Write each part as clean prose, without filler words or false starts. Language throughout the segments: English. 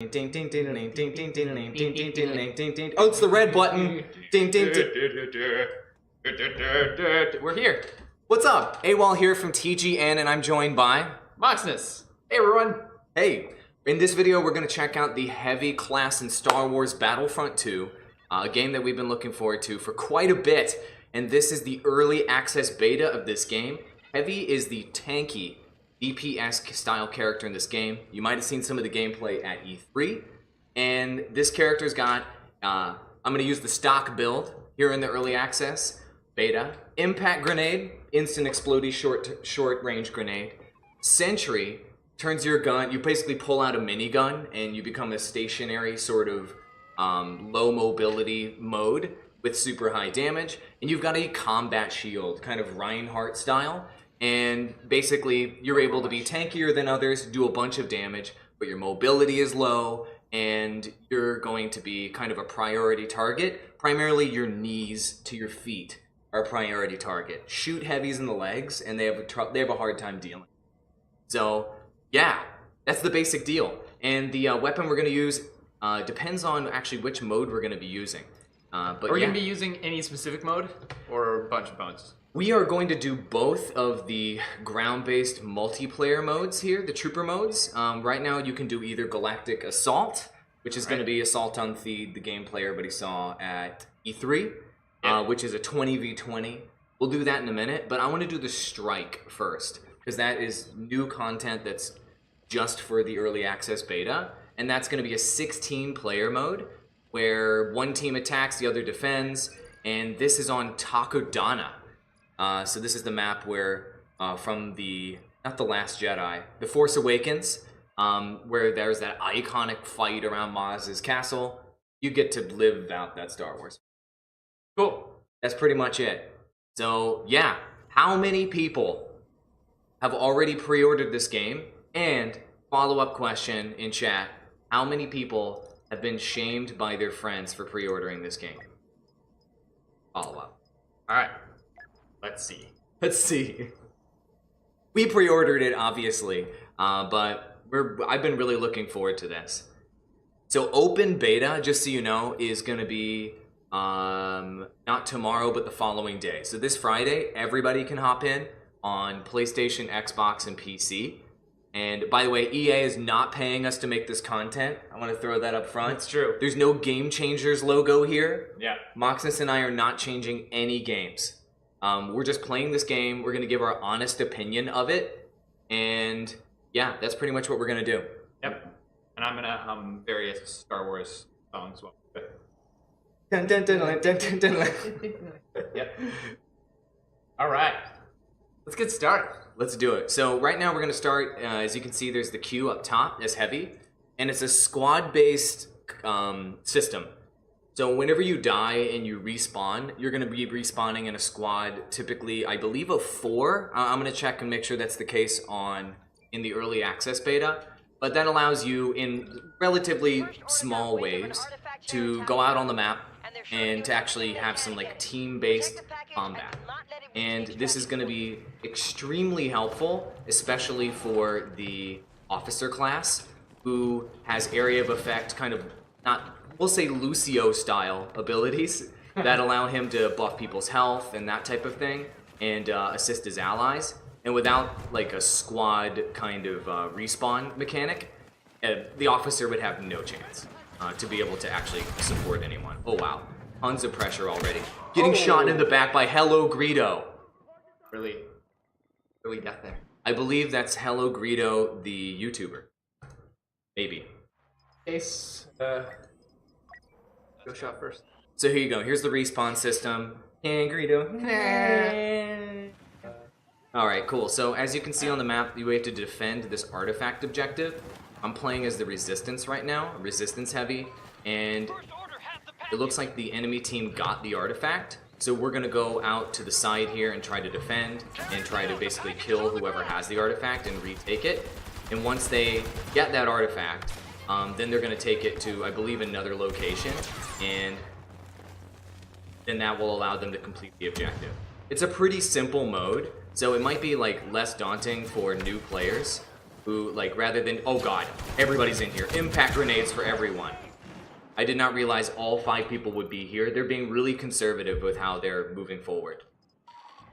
Ding ding ding ding ding ding ding ding ding ding ding ding ding. Oh, it's the red button. Ding ding ding. We're here. What's up? AWOL here from TGN, and I'm joined by Moxness. Hey everyone. Hey. In this video, we're gonna check out the Heavy class in Star Wars Battlefront 2, a game that we've been looking forward to for quite a bit. And this is the early access beta of this game. Heavy is the tanky DPS style character in this game. You might have seen some of the gameplay at E3. And this character's got, I'm going to use the stock build here in the early access beta. Impact grenade, instant explodey short range grenade. Sentry turns your gun, you basically pull out a minigun and you become a stationary sort of low mobility mode with super high damage. And you've got a combat shield, kind of Reinhardt style. And basically, you're able to be tankier than others, do a bunch of damage, but your mobility is low, and you're going to be kind of a priority target. Primarily, your knees to your feet are a priority target. Shoot heavies in the legs, and they have a hard time dealing. So, yeah, that's the basic deal. And the weapon we're going to use depends on actually which mode we're going to be using. But are we going to be using any specific mode, or a bunch of modes? We are going to do both of the ground-based multiplayer modes here, the trooper modes. Right now you can do either Galactic Assault, which is going to be Assault on the gameplay everybody saw at E3, which is a 20v20. We'll do that in a minute, but I want to do the Strike first, because that is new content that's just for the early access beta, and that's going to be a 16-player mode, where one team attacks, the other defends, and this is on Takodana. So this is the map where, from not The Last Jedi, The Force Awakens, where there's that iconic fight around Maz's castle. You get to live out that Star Wars. Cool. That's pretty much it. So, yeah. How many people have already pre-ordered this game? And, follow-up question in chat, how many people have been shamed by their friends for pre-ordering this game? Follow-up. Alright. Let's see. We pre-ordered it, obviously, but I've been really looking forward to this. So open beta, just so you know, is going to be not tomorrow, but the following day. So this Friday, everybody can hop in on PlayStation, Xbox, and PC. And by the way, EA is not paying us to make this content. I want to throw that up front. It's true. There's no Game Changers logo here. Yeah. Moxness and I are not changing any games. We're just playing this game. We're going to give our honest opinion of it. And yeah, that's pretty much what we're going to do. Yep. And I'm going to hum various Star Wars songs. Dun, dun, dun, dun, dun, dun, dun. Yep. All right. Let's get started. Let's do it. So right now we're going to start, as you can see, there's the queue up top as Heavy. And it's a squad-based system. So whenever you die and you respawn, you're going to be respawning in a squad, typically, I believe, of 4. I'm going to check and make sure that's the case in the early access beta. But that allows you, in relatively small waves, to go out on the map and to actually have some like team-based combat. And this is going to be extremely helpful, especially for the officer class, who has area of effect kind of we'll say Lucio-style abilities that allow him to buff people's health and that type of thing, and assist his allies. And without like a squad kind of respawn mechanic, the officer would have no chance to be able to actually support anyone. Oh wow, tons of pressure already. Getting shot in the back by Hello Greedo. Really got there. I believe that's Hello Greedo, the YouTuber. Maybe. Case, go shot first. So here you go. Here's the respawn system. And Greedo. Alright, cool. So as you can see on the map, you have to defend this artifact objective. I'm playing as the Resistance right now, Resistance Heavy, and it looks like the enemy team got the artifact. So we're going to go out to the side here and try to defend and try to basically kill whoever has the artifact and retake it. And once they get that artifact, then they're going to take it to, I believe, another location, and then that will allow them to complete the objective. It's a pretty simple mode, so it might be like less daunting for new players who, like, rather than, oh god, everybody's in here, impact grenades for everyone. I did not realize all 5 people would be here. They're being really conservative with how they're moving forward.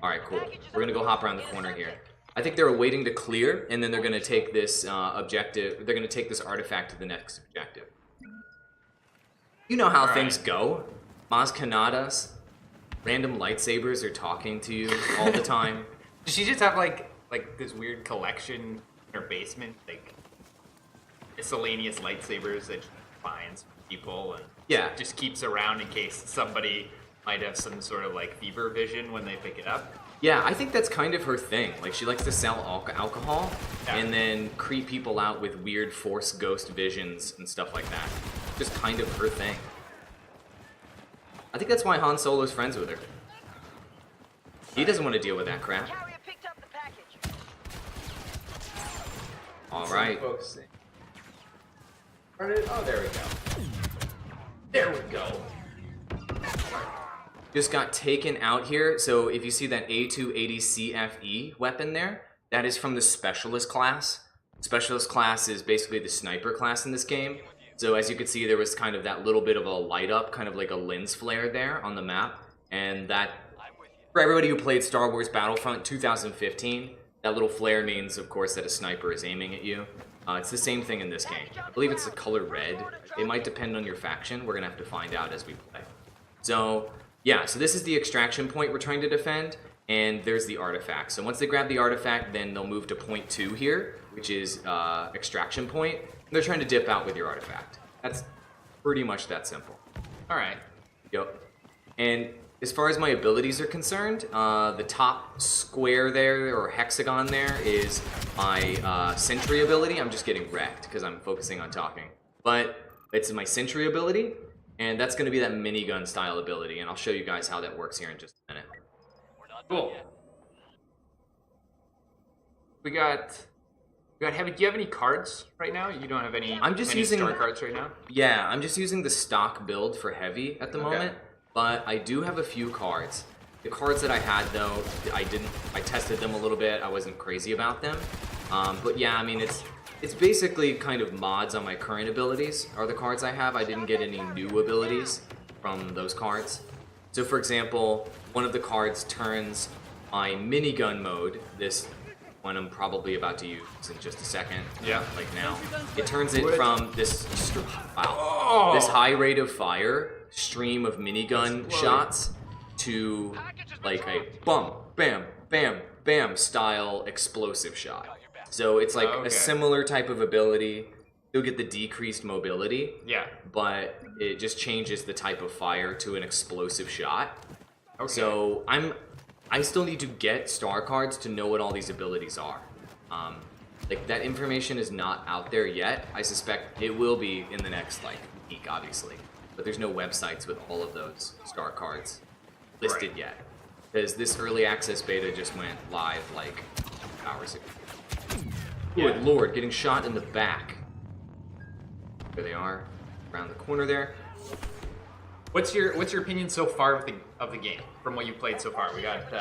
Alright, cool. We're gonna go hop around the corner here. I think they're waiting to clear, and then they're gonna take this objective, they're gonna take this artifact to the next objective. You know how things go. Maz Kanadas, random lightsabers are talking to you all the time. Does she just have like this weird collection in her basement, like miscellaneous lightsabers that she finds from people and just keeps around in case somebody might have some sort of like fever vision when they pick it up? Yeah, I think that's kind of her thing. Like, she likes to sell alcohol and then creep people out with weird Force ghost visions and stuff like that. Just kind of her thing. I think that's why Han Solo's friends with her. He doesn't want to deal with that crap. Alright. Oh, there we go. There we go. Just got taken out here. So if you see that A280CFE weapon there, that is from the Specialist class. Specialist class is basically the sniper class in this game. So as you can see, there was kind of that little bit of a light up, kind of like a lens flare there on the map. And that, for everybody who played Star Wars Battlefront 2015, that little flare means, of course, that a sniper is aiming at you. It's the same thing in this game. I believe it's the color red. It might depend on your faction. We're going to have to find out as we play. So, yeah, so this is the extraction point we're trying to defend, and there's the artifact. So once they grab the artifact, then they'll move to point 2 here, which is extraction point. And they're trying to dip out with your artifact. That's pretty much that simple. All right. Yep. And as far as my abilities are concerned, the top square there, or hexagon there, is my sentry ability. I'm just getting wrecked because I'm focusing on talking. But it's my sentry ability, and that's going to be that minigun style ability, and I'll show you guys how that works here in just a minute. Cool. We got heavy. Do you have any cards right now? You don't have any. I'm just using star cards right now. Yeah, I'm just using the stock build for heavy at the moment. But I do have a few cards. The cards that I had, though, I tested them a little bit. I wasn't crazy about them. But yeah, I mean, it's basically kind of mods on my current abilities are the cards I have. I didn't get any new abilities from those cards. So for example, one of the cards turns my minigun mode, this one I'm probably about to use in just a second, like now. It turns it from this high rate of fire stream of minigun shots to like a bum, bam, bam, bam style explosive shot. So it's like a similar type of ability. You'll get the decreased mobility, but it just changes the type of fire to an explosive shot. So I still need to get star cards to know what all these abilities are. Like, that information is not out there yet. I suspect it will be in the next like week, obviously. But there's no websites with all of those star cards listed yet. Because this early access beta just went live like hours ago. Good lord, getting shot in the back. There they are, around the corner there. What's your opinion so far of the game from what you played so far? We got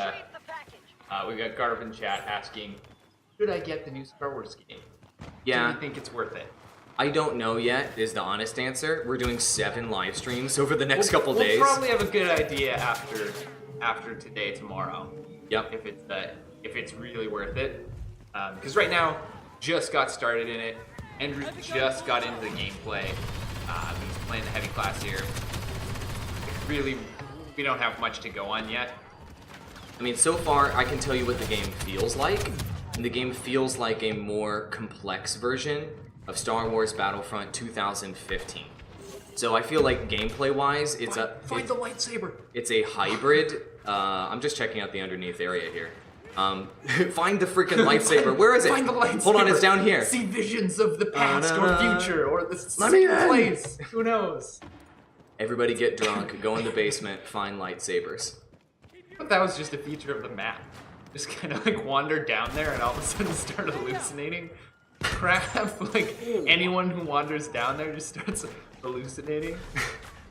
Garv in chat asking, should I get the new Star Wars game? Yeah. Do you think it's worth it? I don't know yet is the honest answer. We're doing 7 live streams over the next couple days. We'll probably have a good idea after today, tomorrow. Yep. If it's really worth it. Because right now, just got started in it. Andrew just got into the gameplay. He's playing the heavy class here. Really, we don't have much to go on yet. I mean, so far, I can tell you what the game feels like. And the game feels like a more complex version of Star Wars Battlefront 2015. So I feel like gameplay-wise, it's find the lightsaber. It's a hybrid. I'm just checking out the underneath area here. Find the freaking lightsaber. Where is it? Find the lightsaber. Hold on, it's down here. See visions of the past or future or the same place. Who knows? Everybody get drunk, go in the basement, find lightsabers. But that was just a feature of the map. Just kind of like wander down there and all of a sudden start hallucinating. Crap, like anyone who wanders down there just starts hallucinating.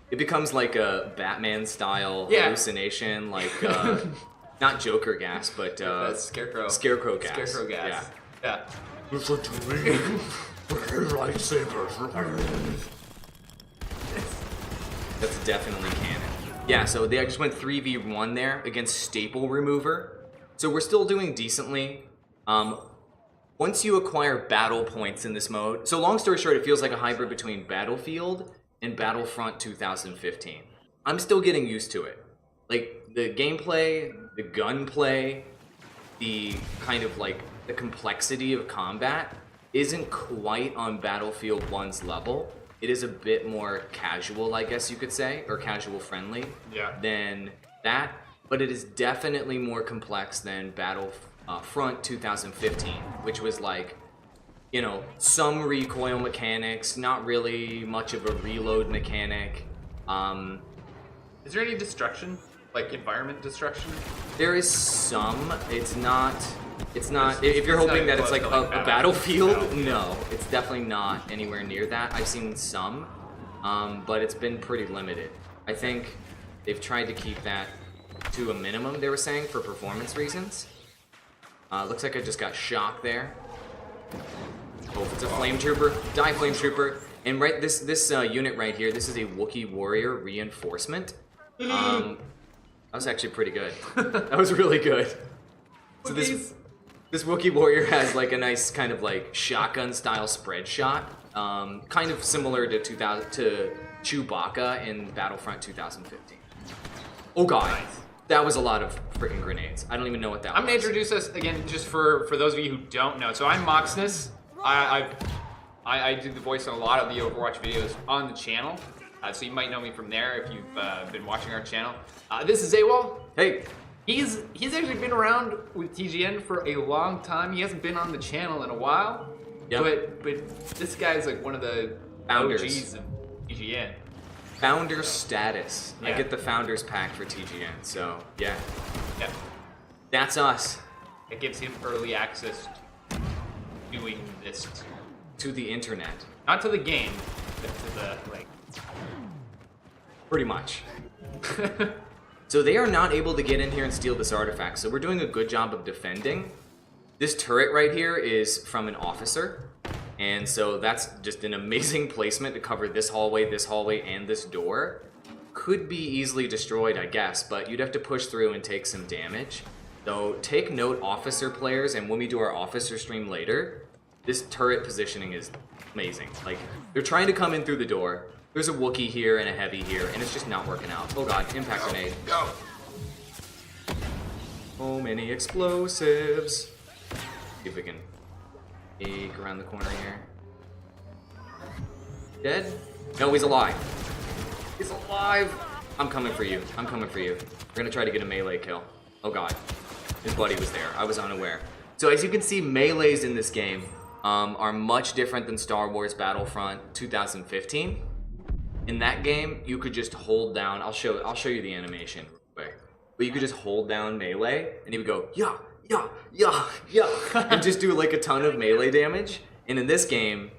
It becomes like a Batman style hallucination, like not Joker gas, but Scarecrow. Scarecrow gas. Scarecrow gas. Yeah. Listen to me. Lightsabers. That's definitely canon. Yeah, so they just went 3v1 there against Staple Remover. So we're still doing decently. Once you acquire battle points in this mode, so long story short, it feels like a hybrid between Battlefield and Battlefront 2015. I'm still getting used to it. Like, the gameplay, the gunplay, the kind of like the complexity of combat isn't quite on Battlefield 1's level. It is a bit more casual, I guess you could say, or casual friendly than that, but it is definitely more complex than Battlefront 2015, which was like, you know, some recoil mechanics, not really much of a reload mechanic. Is there any destruction? Like environment destruction? There is some. It's not. If you're hoping that it's like a battlefield, no, it's definitely not anywhere near that. I've seen some, but it's been pretty limited. I think they've tried to keep that to a minimum, they were saying, for performance reasons. Looks like I just got shocked there. Oh, it's a flame trooper. Die, flame trooper. And right, this unit right here, this is a Wookiee warrior reinforcement. That was actually pretty good. That was really good. So this Wookiee warrior has like a nice kind of like shotgun style spread shot, kind of similar to Chewbacca in Battlefront 2015. Oh god, nice. That was a lot of freaking grenades. I don't even know what that was. I'm gonna introduce us again, just for those of you who don't know. So I'm Moxness. I do the voice on a lot of the Overwatch videos on the channel. So you might know me from there if you've been watching our channel. This is AWOL. Hey. He's actually been around with TGN for a long time. He hasn't been on the channel in a while. Yep. But this guy's like one of the founders. OGs of TGN. Founder status. Yeah. I get the founders pack for TGN, so yeah. Yeah. That's us. It gives him early access to doing this. To the internet. Not to the game, but to the, like... Pretty much. So they are not able to get in here and steal this artifact, so we're doing a good job of defending. This turret right here is from an officer, and so that's just an amazing placement to cover this hallway, and this door. Could be easily destroyed, I guess, but you'd have to push through and take some damage. So take note, officer players, and when we do our officer stream later, this turret positioning is amazing. Like, they're trying to come in through the door. There's a Wookiee here and a Heavy here, and it's just not working out. Oh god, impact grenade. Go! So many explosives. See if we can peek around the corner here. Dead? No, he's alive. He's alive! I'm coming for you. I'm coming for you. We're gonna try to get a melee kill. Oh god. His buddy was there. I was unaware. So as you can see, melees in this game are much different than Star Wars Battlefront 2015. In that game, you could just hold down. I'll show you the animation real quick. But you could just hold down melee, and he would go yeah, yeah, yeah, yeah, and just do like a ton of melee damage. And in this game,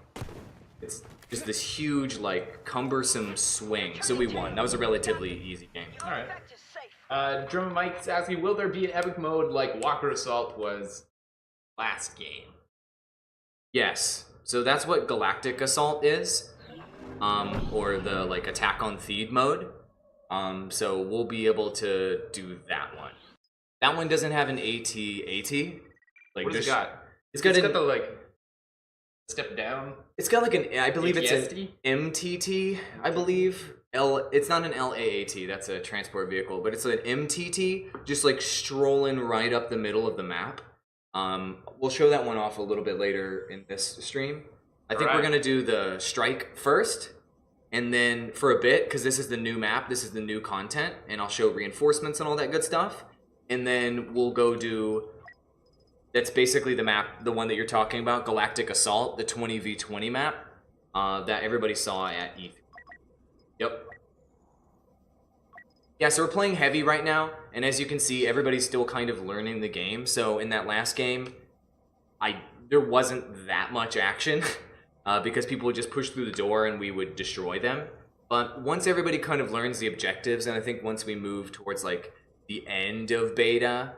it's just this huge, like, cumbersome swing. So we won. That was a relatively easy game. All right. Drum Mike's asking, will there be an epic mode like Walker Assault was last game? Yes. So that's what Galactic Assault is. Or the like Attack on Theed mode. So we'll be able to do that one. That one doesn't have an AT. Like, what does it got? It's got the like step down. It's got like an, I believe ATST? It's an MTT. I believe it's not an LAAT. That's a transport vehicle, but it's an MTT, just like strolling right up the middle of the map. We'll show that one off a little bit later in this stream. I think we're gonna do the strike first, and then for a bit, because this is the new map, this is the new content, and I'll show reinforcements and all that good stuff. And then we'll go do, that's basically the map, the one that you're talking about, Galactic Assault, the 20v20 map that everybody saw at E3. Yep. Yeah, so we're playing heavy right now, and as you can see, everybody's still kind of learning the game. So in that last game, there wasn't that much action. Because people would just push through the door and we would destroy them. But once everybody kind of learns the objectives, and I think once we move towards like the end of beta,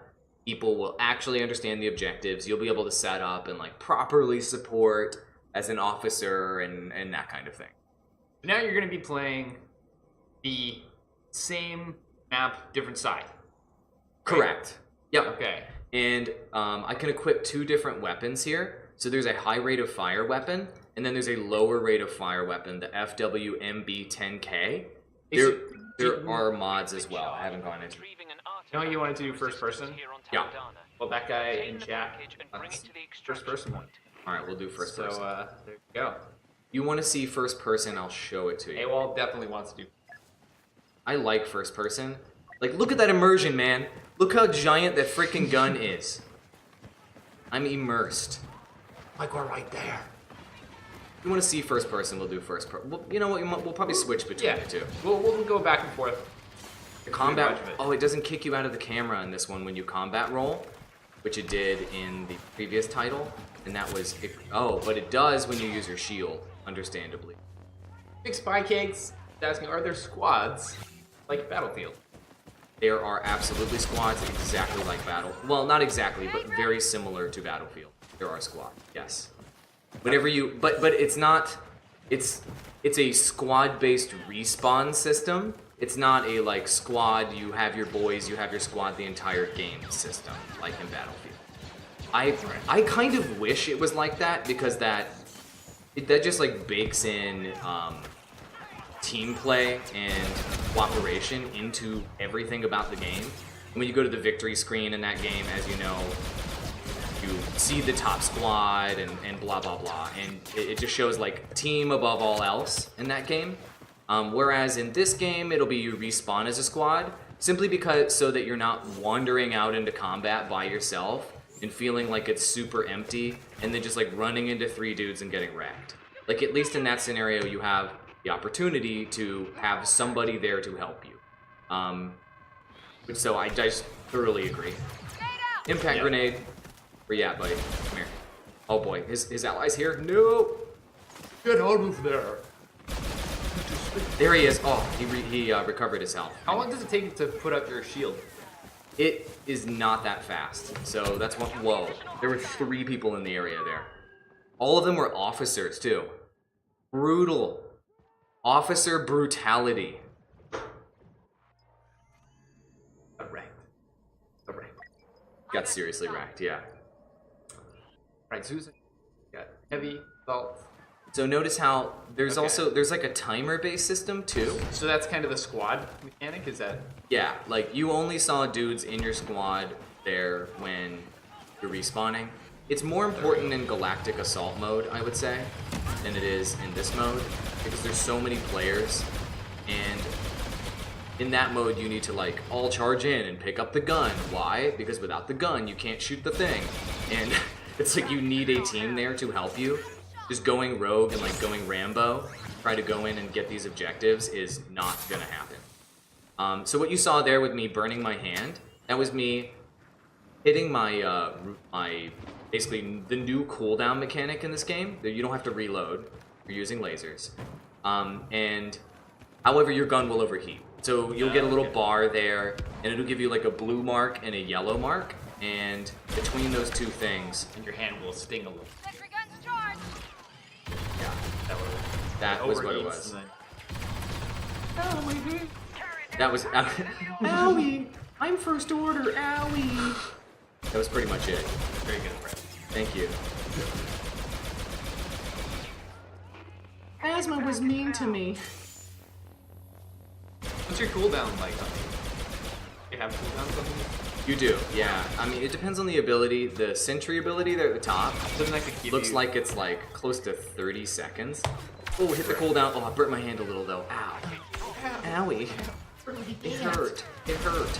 people will actually understand the objectives. You'll be able to set up and like properly support as an officer and that kind of thing. Now you're going to be playing the same map, different side. Correct. Yep. Okay. And I can equip 2 different weapons here. So there's a high rate of fire weapon, and then there's a lower rate of fire weapon, the FWMB-10K. There are mods as well. I haven't gone into. You know what you wanted to do first person? Yeah. Well, that guy in chat, first person one. All right, we'll do first person. So there you go. You want to see first person? I'll show it to you. AWOL definitely wants to do. I like first person. Like, look at that immersion, man. Look how giant that freaking gun is. I'm immersed. Like we're right there. If you want to see first person, we'll do first person. Well, you know what? We'll probably switch between the two. We'll go back and forth. The combat. Oh, it doesn't kick you out of the camera in this one when you combat roll, which it did in the previous title, and that was. Oh, but it does when you use your shield, understandably. Big Spy Cakes asking, are there squads like Battlefield? There are absolutely squads exactly like Well, not exactly, but very similar to Battlefield. There are squads, yes. Whenever you, but it's not, it's a squad-based respawn system. It's not a like squad. You have your boys, you have your squad the entire game system, like in Battlefield. I kind of wish it was like that because that just like bakes in team play and cooperation into everything about the game. And when you go to the victory screen in that game, as you know, you see the top squad and blah blah blah, and it just shows like team above all else in that game. Whereas in this game, it'll be you respawn as a squad, simply because so that you're not wandering out into combat by yourself and feeling like it's super empty, and then just like running into 3 dudes and getting wrecked. Like at least in that scenario, you have the opportunity to have somebody there to help you. So I just thoroughly agree. Impact grenade. Where you at, buddy? Come here. Oh boy, his allies here? No! Get out of there. There he is. Oh, he recovered his health. How long does it take to put up your shield? It is not that fast. So that's what. Whoa. There were 3 people in the area there. All of them were officers, too. Brutal. Officer brutality. Wrecked. Got seriously wrecked, yeah. Right, Susan. Got heavy, salt. So notice how there's there's like a timer-based system too. So that's kind of the squad mechanic, is that? Yeah, like you only saw dudes in your squad there when you're respawning. It's more important in Galactic Assault mode, I would say, than it is in this mode, because there's so many players, and in that mode you need to like all charge in and pick up the gun. Why? Because without the gun you can't shoot the thing, and it's like you need a team there to help you. Just going rogue and like going Rambo, try to go in and get these objectives is not gonna happen. So what you saw there with me burning my hand, that was me hitting my basically the new cooldown mechanic in this game. You don't have to reload. You're using lasers, and however your gun will overheat. So you'll get a little bar there, and it'll give you like a blue mark and a yellow mark, and between those 2 things, and your hand will sting a little. Yeah, that was what it was. Owie. That was owie. I'm first order. Owie. That was pretty much it. Very good, Brett. Thank you. Asthma was mean to me. What's your cooldown like on these? You have cooldowns on these? You do, yeah. I mean, it depends on the ability. The Sentry ability there at the top looks like it's like close to 30 seconds. Oh, hit the cooldown. Oh, I burnt my hand a little though. Ow. Owie. It hurt. It hurt.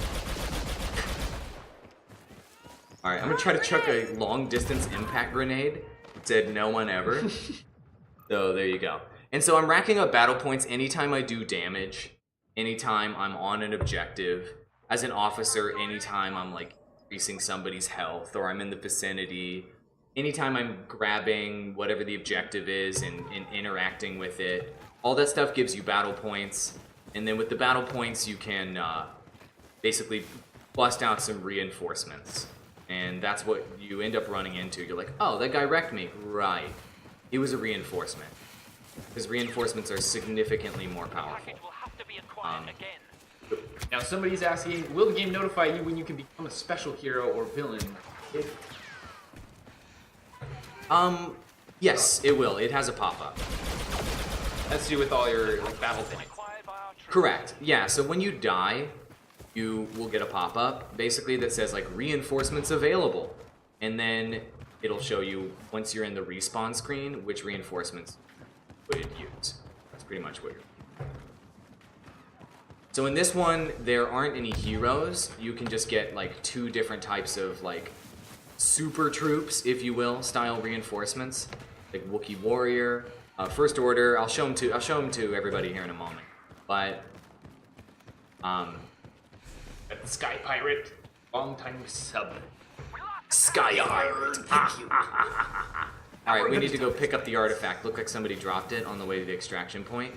Alright, I'm gonna try to chuck a long distance impact grenade. Said no one ever. So there you go. And so I'm racking up battle points anytime I do damage, anytime I'm on an objective. As an officer, anytime I'm like increasing somebody's health or I'm in the vicinity, anytime I'm grabbing whatever the objective is and interacting with it, all that stuff gives you battle points. And then with the battle points, you can basically bust out some reinforcements. And that's what you end up running into. You're like, oh, that guy wrecked me. Right. It was a reinforcement. Because reinforcements are significantly more powerful. Now somebody's asking, will the game notify you when you can become a special hero or villain? Yes, it will. It has a pop-up. That's to do with all your battle points. Correct. Yeah, so when you die, you will get a pop-up, basically that says, like, reinforcements available. And then it'll show you, once you're in the respawn screen, which reinforcements would it use. That's pretty much what you're... So in this one, there aren't any heroes. You can just get, like, 2 different types of, like, super troops, if you will, style reinforcements. Like Wookiee Warrior, First Order. I'll show them to everybody here in a moment. But, At the Sky Pirate, long time sub. Sky Pirate, thank you. Alright, we need to go pick up the artifact. Looked like somebody dropped it on the way to the extraction point.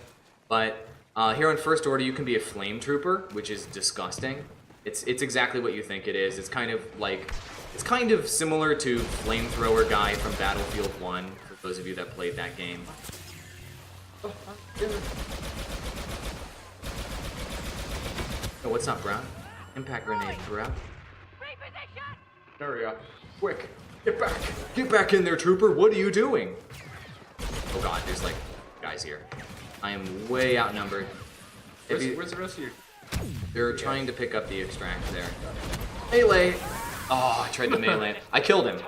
But here on First Order, you can be a flame trooper, which is disgusting. It's exactly what you think it is. It's kind of like, it's kind of similar to Flamethrower Guy from Battlefield 1, for those of you that played that game. Oh, what's up, bro? Impact grenade, bro. There we go. Quick, get back. Get back in there, trooper. What are you doing? Oh god, there's like guys here. I am way outnumbered. Where's the rest of your... They're trying to pick up the extract there. Melee! Oh, I tried to melee. I killed him.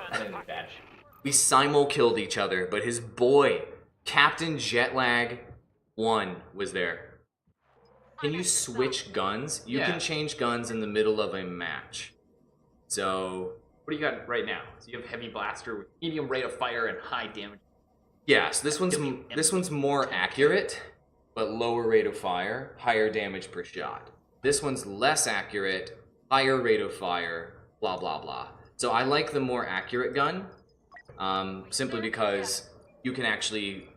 We simul-killed each other, but his boy, Captain Jetlag 1, was there. Can you switch guns? You can change guns in the middle of a match. So... What do you got right now? So you have Heavy Blaster with medium rate of fire and high damage. Yeah, so this one's more accurate, but lower rate of fire, higher damage per shot. This one's less accurate, higher rate of fire, blah, blah, blah. So I like the more accurate gun, simply because you can actually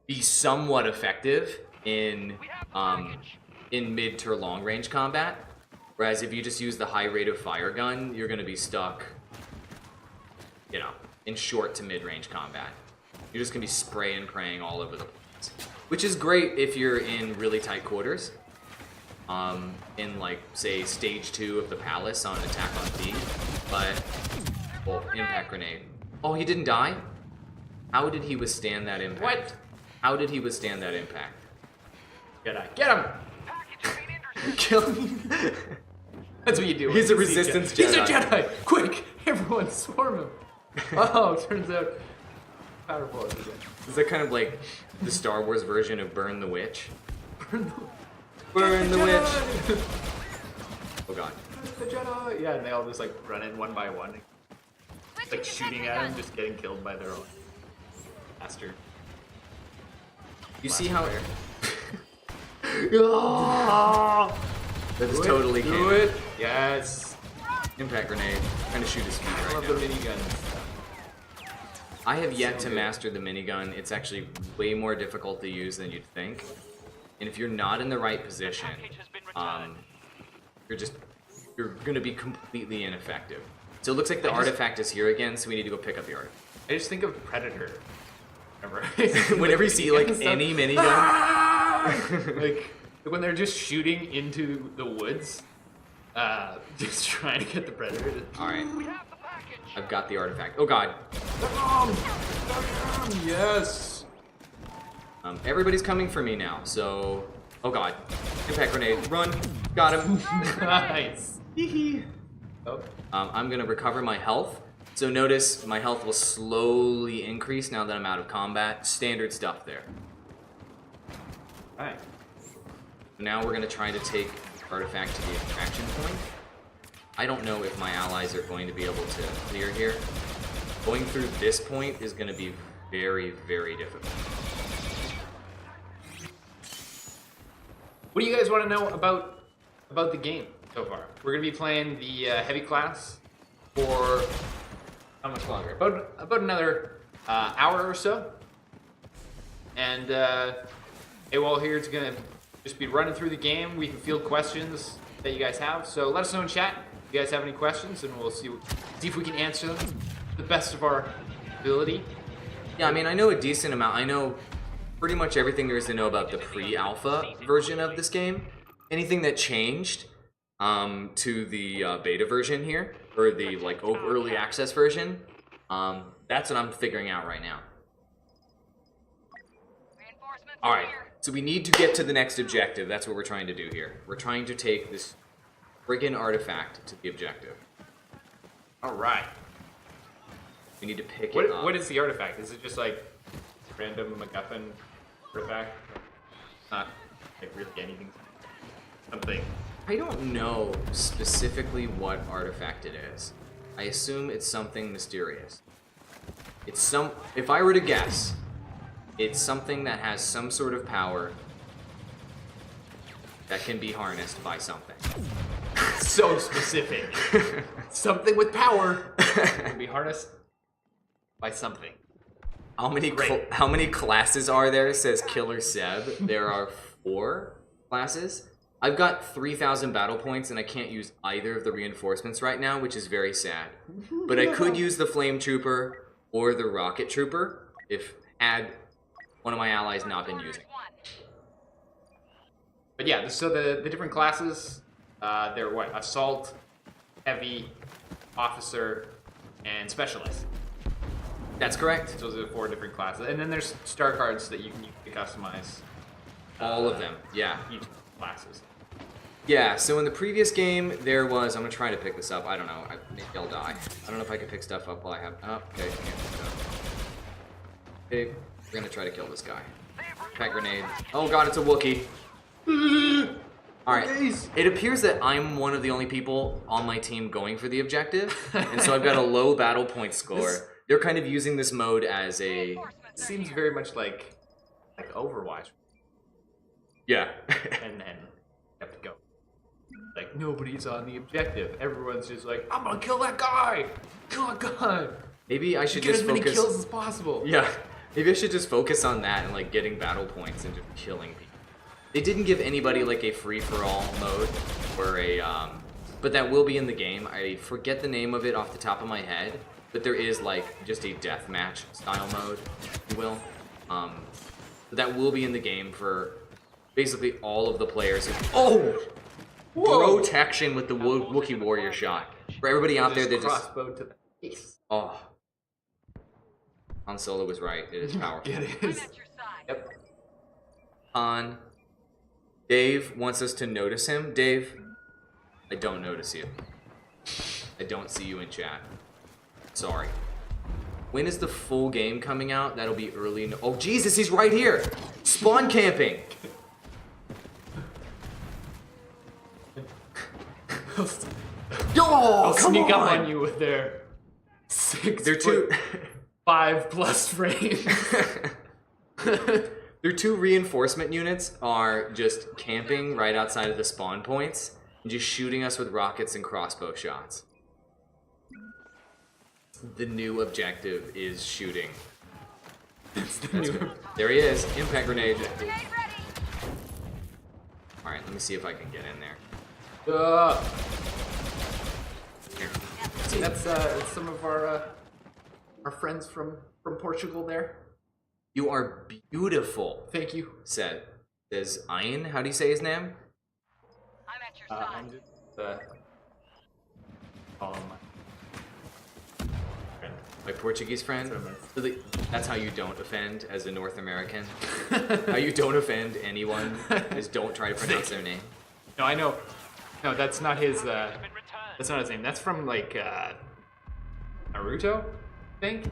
be somewhat effective in mid to long range combat. Whereas if you just use the high rate of fire gun, you're going to be stuck, you know, in short to mid range combat. You're just going to be spray and praying all over the place. Which is great if you're in really tight quarters. In like, say, stage 2 of the palace on Attack on Thief. But, well, impact grenade. Oh, he didn't die? How did he withstand that impact? What? How did he withstand that impact? Get him! Kill him. That's what you do. He's a resistance Jedi. He's a Jedi! Quick! Everyone swarm him! Oh, turns out... Powerful again. Is that kind of like the Star Wars version of Burn the Witch? Burn the Witch! Oh god. The Jedi! Yeah, and they all just like run in one by one. Like shooting at him, just getting killed by their own master. You see how... Oh! That is totally canon. Do it! Yes! Impact grenade. Trying to shoot his feet I right love now. the minigun. I have yet to master the minigun. It's actually way more difficult to use than you'd think. And if you're not in the right position, you're gonna be completely ineffective. So it looks like the artifact is here again, so we need to go pick up the artifact. I just think of Predator. Whenever you see like any minigun, like when they're just shooting into the woods, just trying to get the Predator. All right, I've got the artifact. Oh god. Yes. Everybody's coming for me now, so... Oh god. Impact grenade. Run. Got him. Nice. Oh. I'm gonna recover my health. So notice my health will slowly increase now that I'm out of combat. Standard stuff there. Alright. So now we're gonna try to take artifact to the extraction point. I don't know if my allies are going to be able to clear here. Going through this point is gonna be very, very difficult. What do you guys want to know about the game so far? We're gonna be playing the heavy class for how much longer? About another hour or so. And AWOL here is gonna just be running through the game. We can field questions that you guys have. So let us know in chat you guys have any questions, and we'll see if we can answer them to the best of our ability. Yeah, I mean, I know a decent amount. I know pretty much everything there is to know about the pre-alpha version of this game. Anything that changed to the beta version here, or the like early access version, that's what I'm figuring out right now. All right, so we need to get to the next objective. That's what we're trying to do here. We're trying to take this friggin' artifact to the objective. All right. We need to pick it up. What is the artifact? Is it just like random MacGuffin artifact? Not like really anything. Something. I don't know specifically what artifact it is. I assume it's something mysterious. It's if I were to guess, it's something that has some sort of power that can be harnessed by something. So specific. Something with power can be harnessed by something. How many classes are there? Says Killer Seb. There are 4 classes. I've got 3,000 battle points and I can't use either of the reinforcements right now, which is very sad. But I could use the Flame Trooper or the Rocket Trooper if had one of my allies not been using. But yeah, so the different classes, they're what? Assault, Heavy, Officer, and Specialist. That's correct. So those are the 4 different classes. And then there's star cards that you can use to customize. All of them, yeah. Each classes. Yeah, so in the previous game, there was... I'm going to try to pick this up. I don't know. Maybe I'll die. I don't know if I can pick stuff up while I have... Oh, okay. Can't pick it up. Okay, we're going to try to kill this guy. Pet grenade. Oh god, it's a Wookiee. Alright, it appears that I'm one of the only people on my team going for the objective, and so I've got a low battle point score. They're kind of using this mode as a... Seems very much like Overwatch. Yeah. And then you have to go. Like, nobody's on the objective. Everyone's just like, I'm gonna kill that guy! Kill that guy! Maybe I should Get just as many focus... kills as possible. Yeah. Maybe I should just focus on that and like getting battle points and just killing people. They didn't give anybody like a free-for-all mode or a... But that will be in the game. I forget the name of it off the top of my head. But there is like just a deathmatch style mode, if you will. But that will be in the game for basically all of the players. Oh! Whoa. Protection with the Wookiee warrior shot. For everybody out there that just... crossbow to the face. Oh. Han Solo was right. It is powerful. It is. Yep. Han. Dave wants us to notice him. Dave, I don't notice you. I don't see you in chat. Sorry. When is the full game coming out? That'll be early. Oh, Jesus, he's right here. Spawn camping. I'll come sneak up on. on you with their 6 They're two. 5+ frames. Their 2 reinforcement units are just camping right outside of the spawn points and just shooting us with rockets and crossbow shots. The new objective is shooting. There he is. Impact grenade. Alright, let me see if I can get in there. Here. See, that's some of our friends from Portugal there. You are beautiful. Thank you. Says Ian. How do you say his name? I'm at your side. I'm just call him My Portuguese friend. That's So that's how you don't offend as a North American. How you don't offend anyone is don't try to pronounce their name. No, I know. No, that's not his. That's not his name. That's from like Naruto, I think.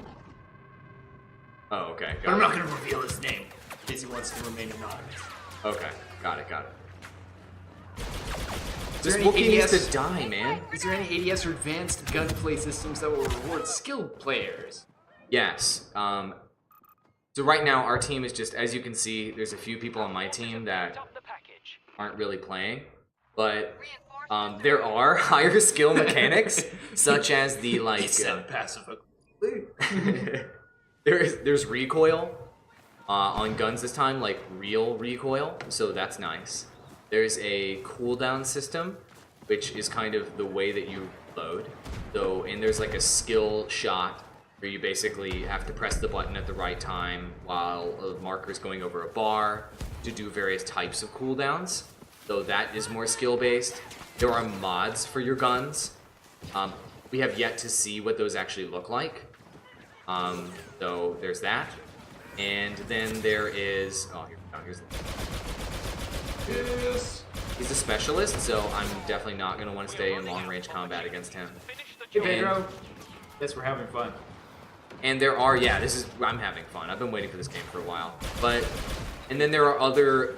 Oh, okay. But I'm not gonna reveal his name in case he wants to remain anonymous. Okay, got it. Is This there any Wookiee needs ADS to die, man. Is there any ADS or advanced gunplay systems that will reward skilled players? Yes. So right now our team is just, as you can see, there's a few people on my team that aren't really playing, but there are higher skill mechanics, such as the like. Passive. There's recoil on guns this time, like real recoil, so that's nice. There's a cooldown system which is kind of the way that you load. So, and there's like a skill shot where you basically have to press the button at the right time while a marker's going over a bar to do various types of cooldowns. So that is more skill-based. There are mods for your guns. We have yet to see what those actually look like. So there's that. And then there is... Oh, here's the... He's a specialist, so I'm definitely not going to want to stay in long-range combat against him. Hey, Pedro. Guess we're having fun. And there are, yeah, I'm having fun. I've been waiting for this game for a while. And then there are other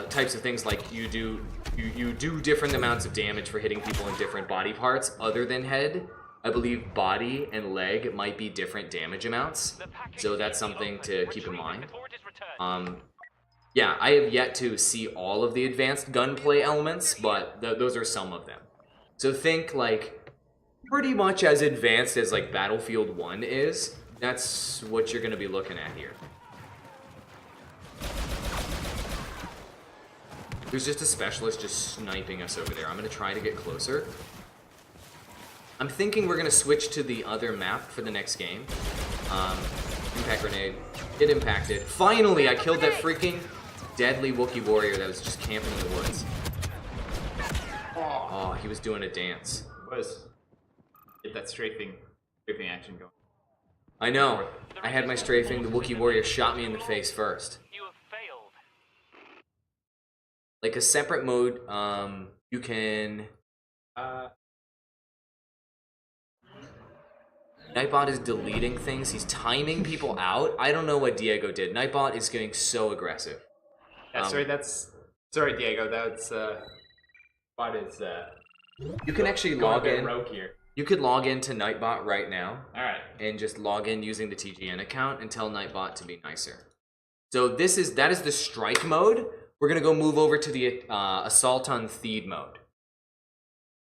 types of things like you do different amounts of damage for hitting people in different body parts other than head. I believe body and leg might be different damage amounts, so that's something to keep in mind. Yeah, I have yet to see all of the advanced gunplay elements, but those are some of them. So think like pretty much as advanced as like Battlefield 1 is. That's what you're going to be looking at here. There's just a specialist just sniping us over there. I'm going to try to get closer. I'm thinking we're going to switch to the other map for the next game. Impact grenade. It impacted. Finally, I killed that freaking deadly Wookiee warrior that was just camping in the woods. Oh, he was doing a dance. Get that strafing action going. I know. I had my strafing. The Wookiee warrior shot me in the face first. You have failed. Like a separate mode, you can... Nightbot is deleting things. He's timing people out. I don't know what Diego did. Nightbot is getting so aggressive. Yeah, sorry, Diego. That's bot is. You can actually log in. Rogue here. You could log into Nightbot right now. All right. And just log in using the TGN account and tell Nightbot to be nicer. So that is the strike mode. We're gonna go move over to the assault on Theed mode.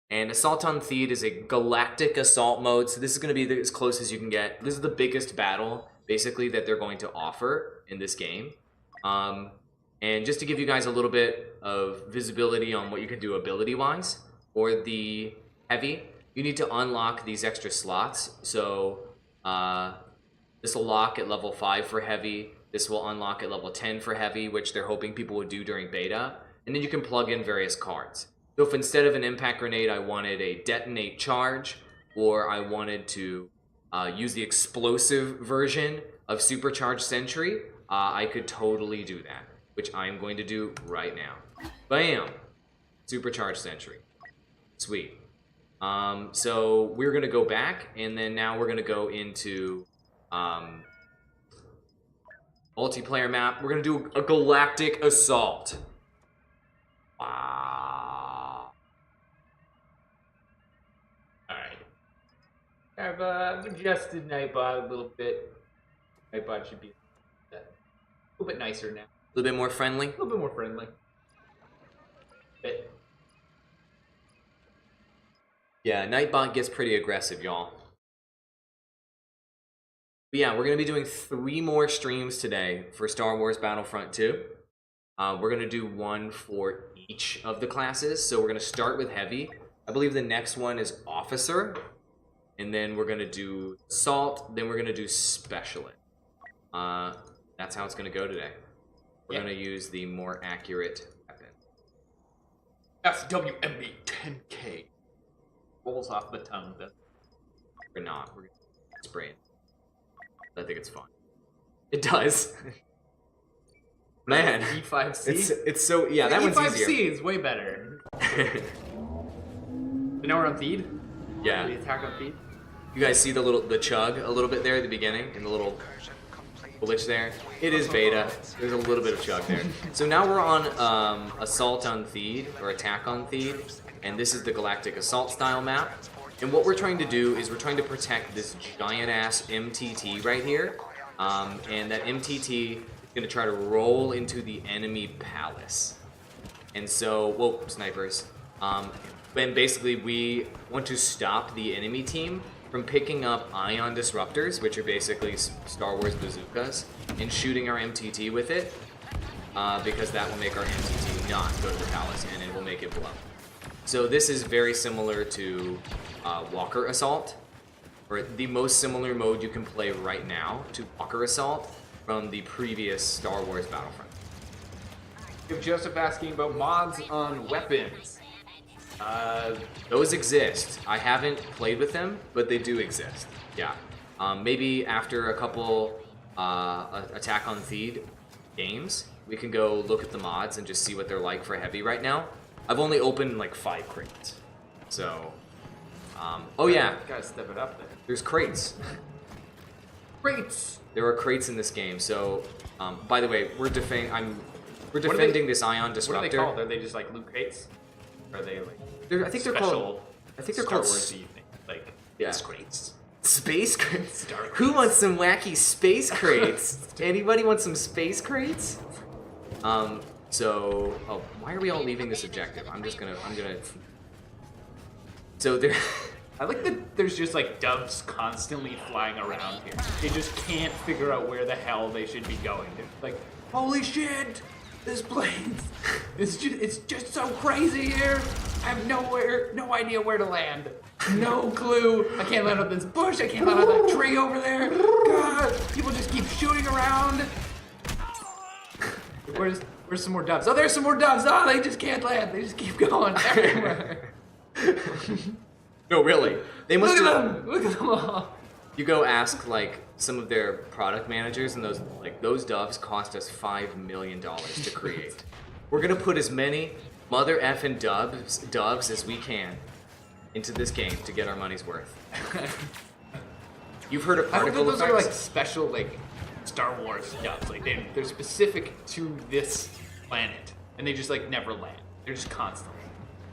And Assault on Theed is a galactic assault mode, so this is going to be as close as you can get. This is the biggest battle, basically, that they're going to offer in this game. And just to give you guys a little bit of visibility on what you can do ability-wise, for the heavy, you need to unlock these extra slots. So this will lock at level 5 for heavy. This will unlock at level 10 for heavy, which they're hoping people would do during beta. And then you can plug in various cards. So if instead of an impact grenade, I wanted a detonate charge, or I wanted to use the explosive version of supercharged sentry, I could totally do that, which I'm going to do right now. Bam! Supercharged sentry. Sweet. So we're going to go back, and then now we're going to go into multiplayer map. We're going to do a galactic assault. Wow. I've adjusted Nightbot a little bit. Nightbot should be a little bit nicer now. A little bit more friendly? A little bit more friendly. Yeah, Nightbot gets pretty aggressive, y'all. But yeah, we're going to be doing 3 more streams today for Star Wars Battlefront 2. We're going to do one for each of the classes. So we're going to start with Heavy. I believe the next one is Officer. And then we're going to do Assault. Then we're going to do Specialist. That's how it's going to go today. We're going to use the more accurate weapon. FWMB 10K. Rolls off the tongue. We're not. We're going to spray it. I think it's fun. It does. Man. E5C? It's so... Yeah, that one's easier. E5C is way better. You know we're on Theed? Yeah. The attack on Theed? You guys see the chug a little bit there at the beginning, in the little glitch there? It is beta. There's a little bit of chug there. So now we're on Assault on Theed, or Attack on Theed, and this is the Galactic Assault style map. And what we're trying to do is we're trying to protect this giant-ass MTT right here. And that MTT is going to try to roll into the enemy palace. And so, whoa, snipers. And basically we want to stop the enemy team from picking up ion disruptors, which are basically Star Wars bazookas, and shooting our MTT with it, because that will make our MTT not go to the palace, and it will make it blow. So this is very similar to Walker Assault, or the most similar mode you can play right now to Walker Assault from the previous Star Wars Battlefront. If Joseph asking about mods on weapons. Those exist. I haven't played with them, but they do exist. Yeah. Maybe after a couple Attack on Theed games, we can go look at the mods and just see what they're like for heavy right now. I've only opened like 5 crates. So, oh yeah. Gotta step it up there. There's crates. Crates! There are crates in this game. So, by the way, we're defending this ion disruptor. What are they called? Are they just like loot crates? Or are they like I think they're called. I think they're Star called. Wars evening, like Yeah. crates. Space crates? Star crates. Who wants some wacky space crates? Anybody want some space crates? So, oh, why are we all leaving this objective? I'm gonna. So there. I like that there's just like doves constantly flying around here. They just can't figure out where the hell they should be going. They're like, holy shit! This plane, it's just so crazy here. I have no idea where to land. No clue. I can't land on this bush. I can't land on that tree over there. God, people just keep shooting around. Where's some more doves? Oh, there's some more doves. Oh, they just can't land. They just keep going everywhere. No, really. They must. Look at them. Look at them all. You go ask like some of their product managers, and those doves cost us $5 million to create. We're gonna put as many mother effing doves as we can into this game to get our money's worth. You've heard of I particle think those effects? are like special like Star Wars doves. Like they're specific to this planet, and they just like never land. They're just constantly.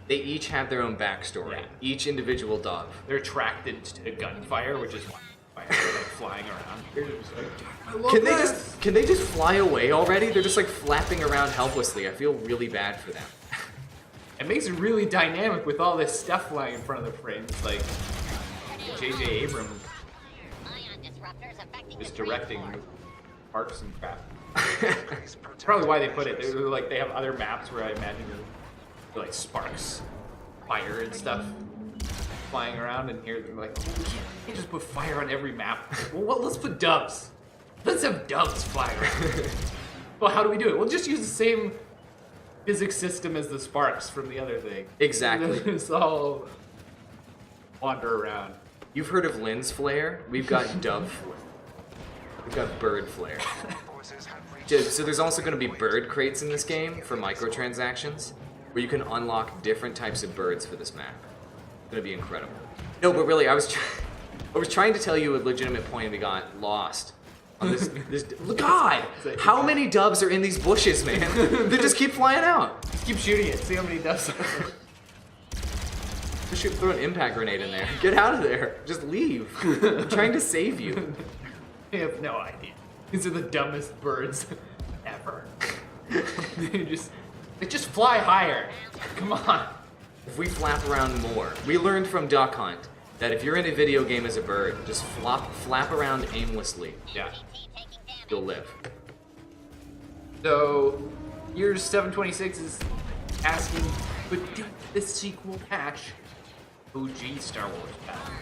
They each have their own backstory. Yeah. Each individual dove. They're attracted to gunfire, which is why they're like flying around. They're just like, I love Can they just fly away already? They're just like flapping around helplessly. I feel really bad for them. It makes it really dynamic with all this stuff flying in front of the frames. Like J.J. Abrams is directing parks and crap. That's probably why they put it. They're like they have other maps where I imagine they're like sparks, fire and stuff flying around, and here they're like, oh, we can't just put fire on every map. Well, let's put doves. Let's have doves fly around. Well, how do we do it? We'll just use the same physics system as the sparks from the other thing. Exactly. It's all wander around. You've heard of lens flare? We've got dove flare. We've got bird flare. So there's also going to be bird crates in this game for microtransactions, where you can unlock different types of birds for this map. It's going to be incredible. No, but really, I was trying to tell you a legitimate point, and we got lost. On this God, how many doves are in these bushes, man? They just keep flying out. Just keep shooting it. See how many doves are. Just throw an impact grenade in there. Get out of there. Just leave. I'm trying to save you. I have no idea. These are the dumbest birds ever. they just fly higher. Come on. If we flap around more, we learned from Duck Hunt that if you're in a video game as a bird, just flap around aimlessly. Yeah. You'll live. So, Years 726 is asking, but did the sequel patch OG Star Wars Battle?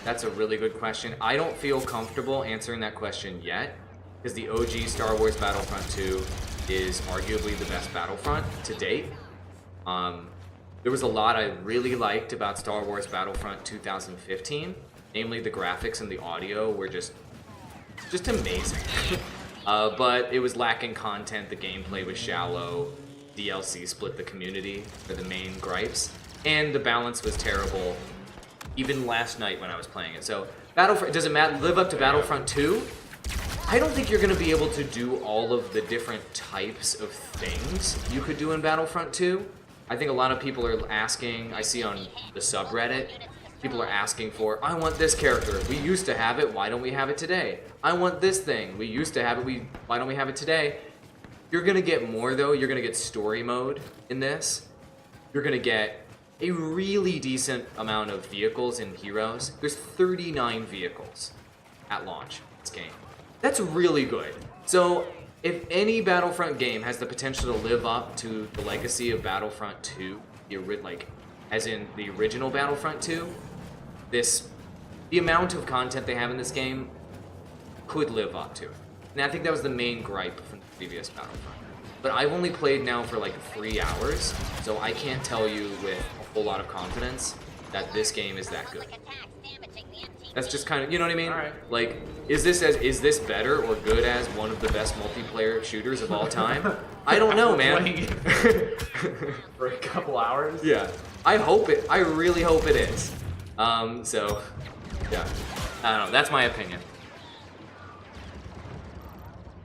That's a really good question. I don't feel comfortable answering that question yet, because the OG Star Wars Battlefront 2 is arguably the best Battlefront to date. There was a lot I really liked about Star Wars Battlefront 2015, namely the graphics and the audio were just amazing. But it was lacking content, the gameplay was shallow, DLC split the community for the main gripes, and the balance was terrible even last night when I was playing it. So Battlefront, does it live up to Battlefront 2? I don't think you're going to be able to do all of the different types of things you could do in Battlefront 2. I think a lot of people are asking, I see on the subreddit, people are asking for, I want this character. We used to have it, why don't we have it today? I want this thing. We used to have it, why don't we have it today? You're going to get more though. You're going to get story mode in this. You're going to get a really decent amount of vehicles and heroes. There's 39 vehicles at launch in this game. That's really good. So if any Battlefront game has the potential to live up to the legacy of Battlefront 2, as in the original Battlefront 2, the amount of content they have in this game could live up to it. And I think that was the main gripe from the previous Battlefront. But I've only played now for like 3 hours, so I can't tell you with a whole lot of confidence that this game is that good. That's just kind of, you know what I mean? All right. Like, is this better or good as one of the best multiplayer shooters of all time? I don't know, man. Playing for a couple hours. Yeah, I really hope it is. So, yeah, I don't know. That's my opinion.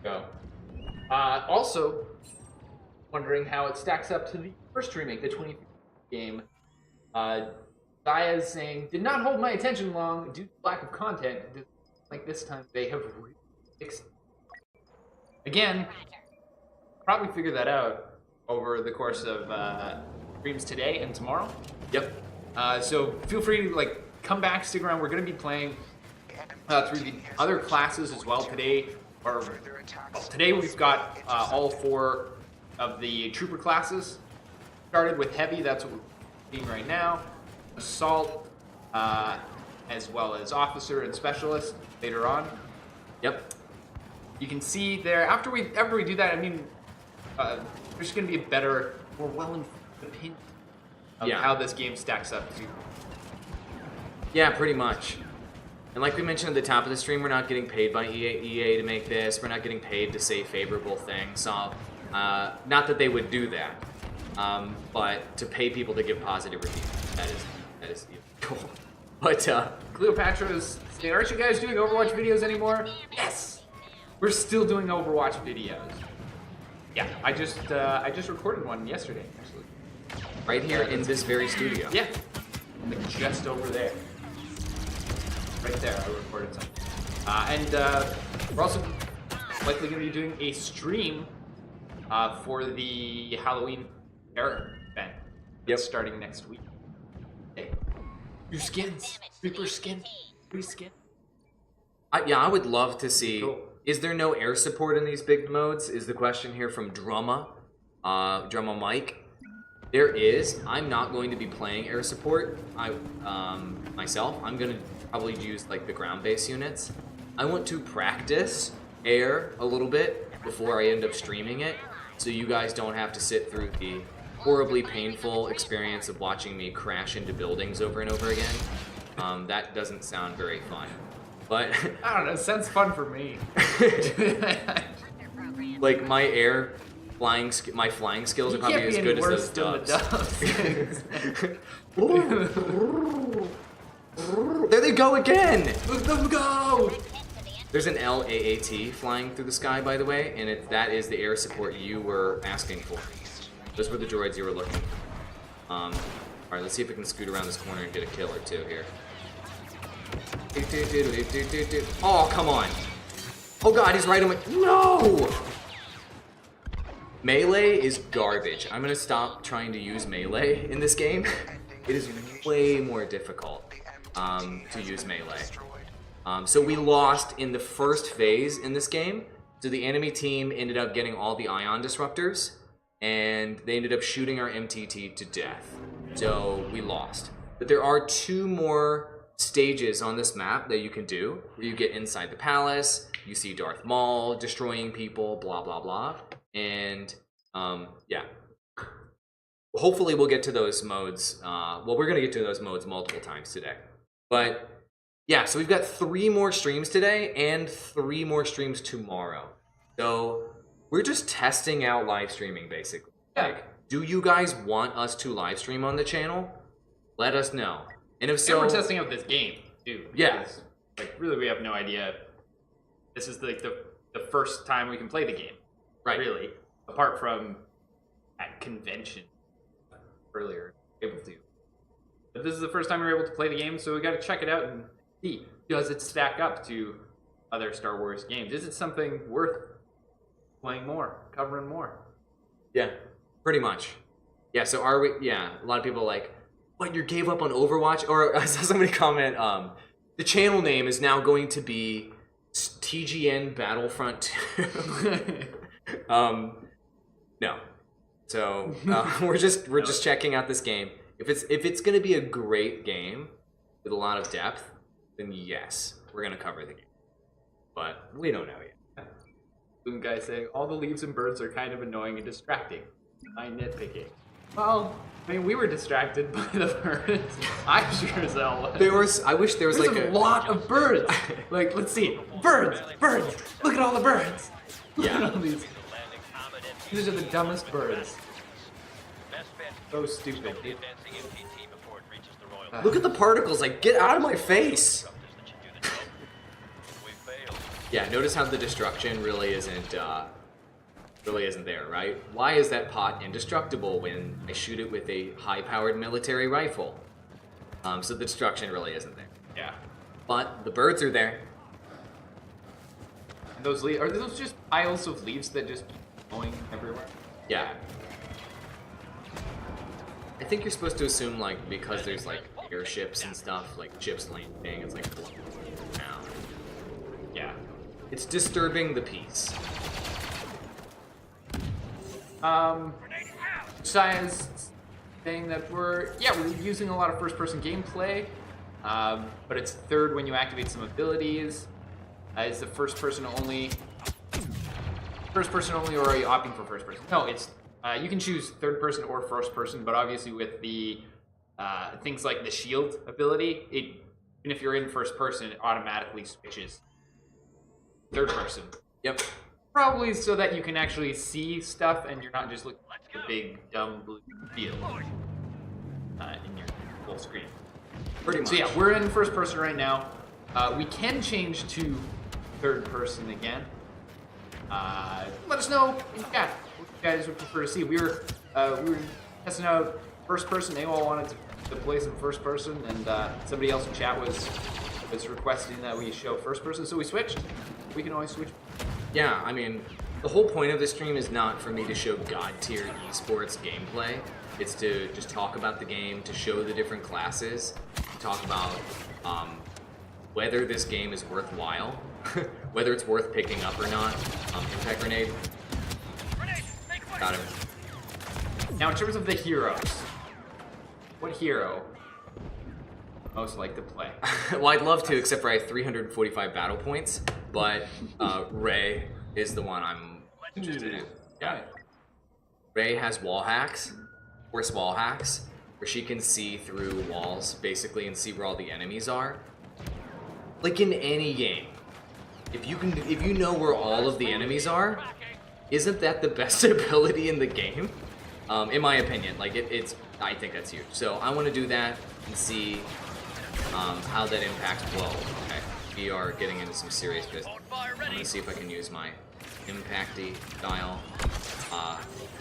Go. Also, wondering how it stacks up to the first remake, the 2015 game. Zaya's saying, did not hold my attention long due to lack of content. Like this time, they have fixed. Again, probably figure that out over the course of streams today and tomorrow. Yep. So feel free to come back, stick around. We're going to be playing through the other classes as well today. Today we've got all 4 of the trooper classes. Started with heavy, that's what we're seeing right now. Assault, as well as officer and specialist later on. Yep. You can see there, after we do that, I mean, there's going to be a better, more well-informed opinion of how this game stacks up to. Yeah, pretty much. And like we mentioned at the top of the stream, we're not getting paid by EA to make this. We're not getting paid to say favorable things. So, not that they would do that, but to pay people to give positive reviews, that is cool. But Cleopatra's saying, aren't you guys doing Overwatch videos anymore? Yes! We're still doing Overwatch videos. Yeah, I just recorded one yesterday, actually. right here in this very studio. Yeah, like just over there. Right there, I recorded something. And we're also likely going to be doing a stream for the Halloween Terror event. It's starting next week. Hey, new skins, Reaper skin, free skin. Yeah, I would love to see. Cool. Is there no air support in these big modes? Is the question here from Drumma, Drumma Mike. There is. I'm not going to be playing air support. Myself. I'm gonna probably use like the ground-based units. I want to practice air a little bit before I end up streaming it, so you guys don't have to sit through the horribly painful experience of watching me crash into buildings over and over again. That doesn't sound very fun. But I don't know, it sounds fun for me. like my flying skills are probably as good as those dubs. There they go again! Let them go! There's an LAAT flying through the sky, by the way, and that is the air support you were asking for. Those were the droids you were looking for. Alright, let's see if we can scoot around this corner and get a kill or two here. Oh, come on. Oh god, he's right on my... No! Melee is garbage. I'm gonna stop trying to use melee in this game. It is way more difficult to use melee. So we lost in the first phase in this game. So the enemy team ended up getting all the ion disruptors, and they ended up shooting our MTT to death. So we lost. But there are 2 more stages on this map that you can do, where you get inside the palace, you see Darth Maul destroying people, blah blah blah. And yeah, hopefully we'll get to those modes. Well, we're gonna get to those modes multiple times today. But yeah, so we've got 3 more streams today and 3 more streams tomorrow. So we're just testing out live streaming, basically. Yeah. Like, do you guys want us to live stream on the channel? Let us know. And if So so, we're testing out this game, too. Yeah. Because, really, we have no idea. This is like the first time we can play the game. Right. Really. Apart from at convention earlier, able to. But this is the first time we were able to play the game, so we got to check it out and see, does it stack up to other Star Wars games? Is it something worth playing more, covering more? yeah, pretty much. Yeah, so are we, yeah, a lot of people are like, what, you gave up on Overwatch? Or I saw somebody comment, the channel name is now going to be TGN Battlefront 2. No. So we're just checking out this game. If it's gonna be a great game with a lot of depth, then yes, we're gonna cover the game. But we don't know yet. Some guy saying all the leaves and birds are kind of annoying and distracting. My nitpicking. Well, I mean, we were distracted by the birds. I sure as hell was. I wish there was There's like a lot of birds. Like, let's see. Birds! Birds! Look at all the birds! Look at all these. These are the dumbest birds. So stupid. Look at the particles, like, get out of my face! Yeah, notice how the destruction really isn't there, right? Why is that pot indestructible when I shoot it with a high-powered military rifle? So the destruction really isn't there. Yeah. But the birds are there. Those leaves, are those just piles of leaves that just keep going everywhere? Yeah. I think you're supposed to assume, like, because there's, like, airships and stuff, like, ships landing, it's, like, blowing around. Yeah. It's disturbing the peace. Saya's saying that we're using a lot of first-person gameplay, but it's third when you activate some abilities. Is the first-person only? First-person only, or are you opting for first-person? No, it's you can choose third-person or first-person, but obviously with the things like the shield ability, even if you're in first-person, it automatically switches third-person. Yep. Probably so that you can actually see stuff and you're not just looking at the big dumb blue field in your full screen. Pretty much. So yeah, we're in first person right now. We can change to third person again. Let us know in chat what you guys would prefer to see. We were testing out first person. They all wanted to play some first person, and somebody else in chat was requesting that we show first person, so we switched. We can always switch. Yeah, I mean, the whole point of this stream is not for me to show god-tier esports gameplay. It's to just talk about the game, to show the different classes, to talk about whether this game is worthwhile, whether it's worth picking up or not. Impact grenade. Got him. Now, in terms of the heroes, what hero most like to play? Well, I'd love to, except for I have 345 battle points, but Ray is the one I'm interested in. Yeah. Ray has wall hacks, force wall hacks, where she can see through walls, basically, and see where all the enemies are. Like in any game, if you know where all of the enemies are, isn't that the best ability in the game? In my opinion, like I think that's huge. So I want to do that and see how that impacts. Whoa, okay. We are getting into some serious business. I'm gonna see if I can use my impacty style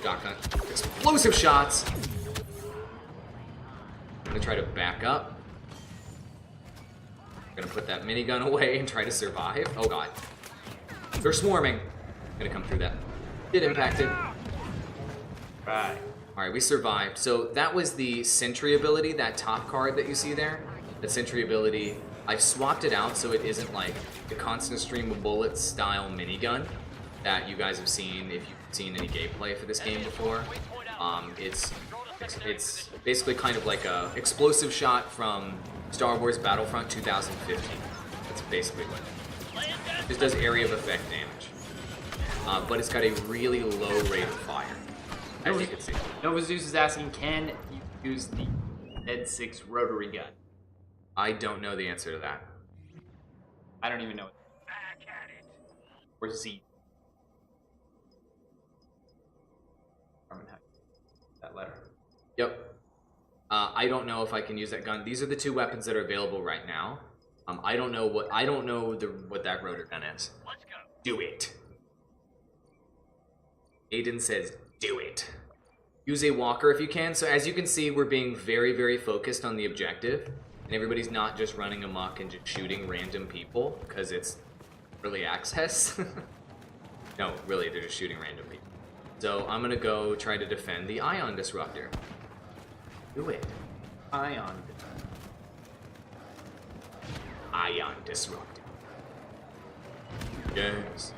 shotgun explosive shots. I'm gonna try to back up. I'm gonna put that minigun away and try to survive. Oh god, they're swarming. I'm gonna come through that. Get impacted. Right. All right, we survived. So that was the sentry ability, that top card that you see there. The sentry ability, I've swapped it out so it isn't like the constant stream of bullets style minigun that you guys have seen if you've seen any gameplay for this game before. It's basically kind of like a explosive shot from Star Wars Battlefront 2015. That's basically what it is. It just does area of effect damage. But it's got a really low rate of fire, as you can see. Nova Zeus is asking, can you use the Ed 6 rotary gun? I don't know the answer to that. I don't even know. Or Z. That letter. Yep. I don't know if I can use that gun. These are the two weapons that are available right now. I don't know what that rotor gun is. Let's go. Do it. Aiden says, do it. Use a walker if you can. So as you can see, we're being very, very focused on the objective. And everybody's not just running amok and just shooting random people, because it's early access. No, really, they're just shooting random people. So I'm going to go try to defend the ion disruptor. Do it. Ion disruptor. Yes.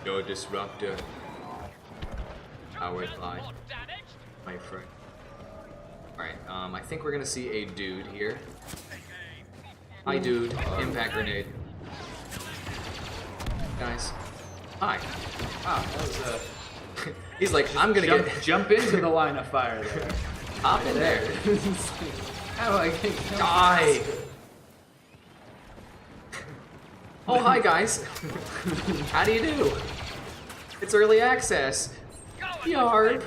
Your disruptor powered by my friend. Alright, I think we're gonna see a dude here. Hi, dude. Impact grenade. Guys. Hi. Wow, that was He's like, I'm gonna jump into the line of fire there. hop in there. How do I get killed? Die! Oh, hi, guys. How do you do? It's early access. Yarp.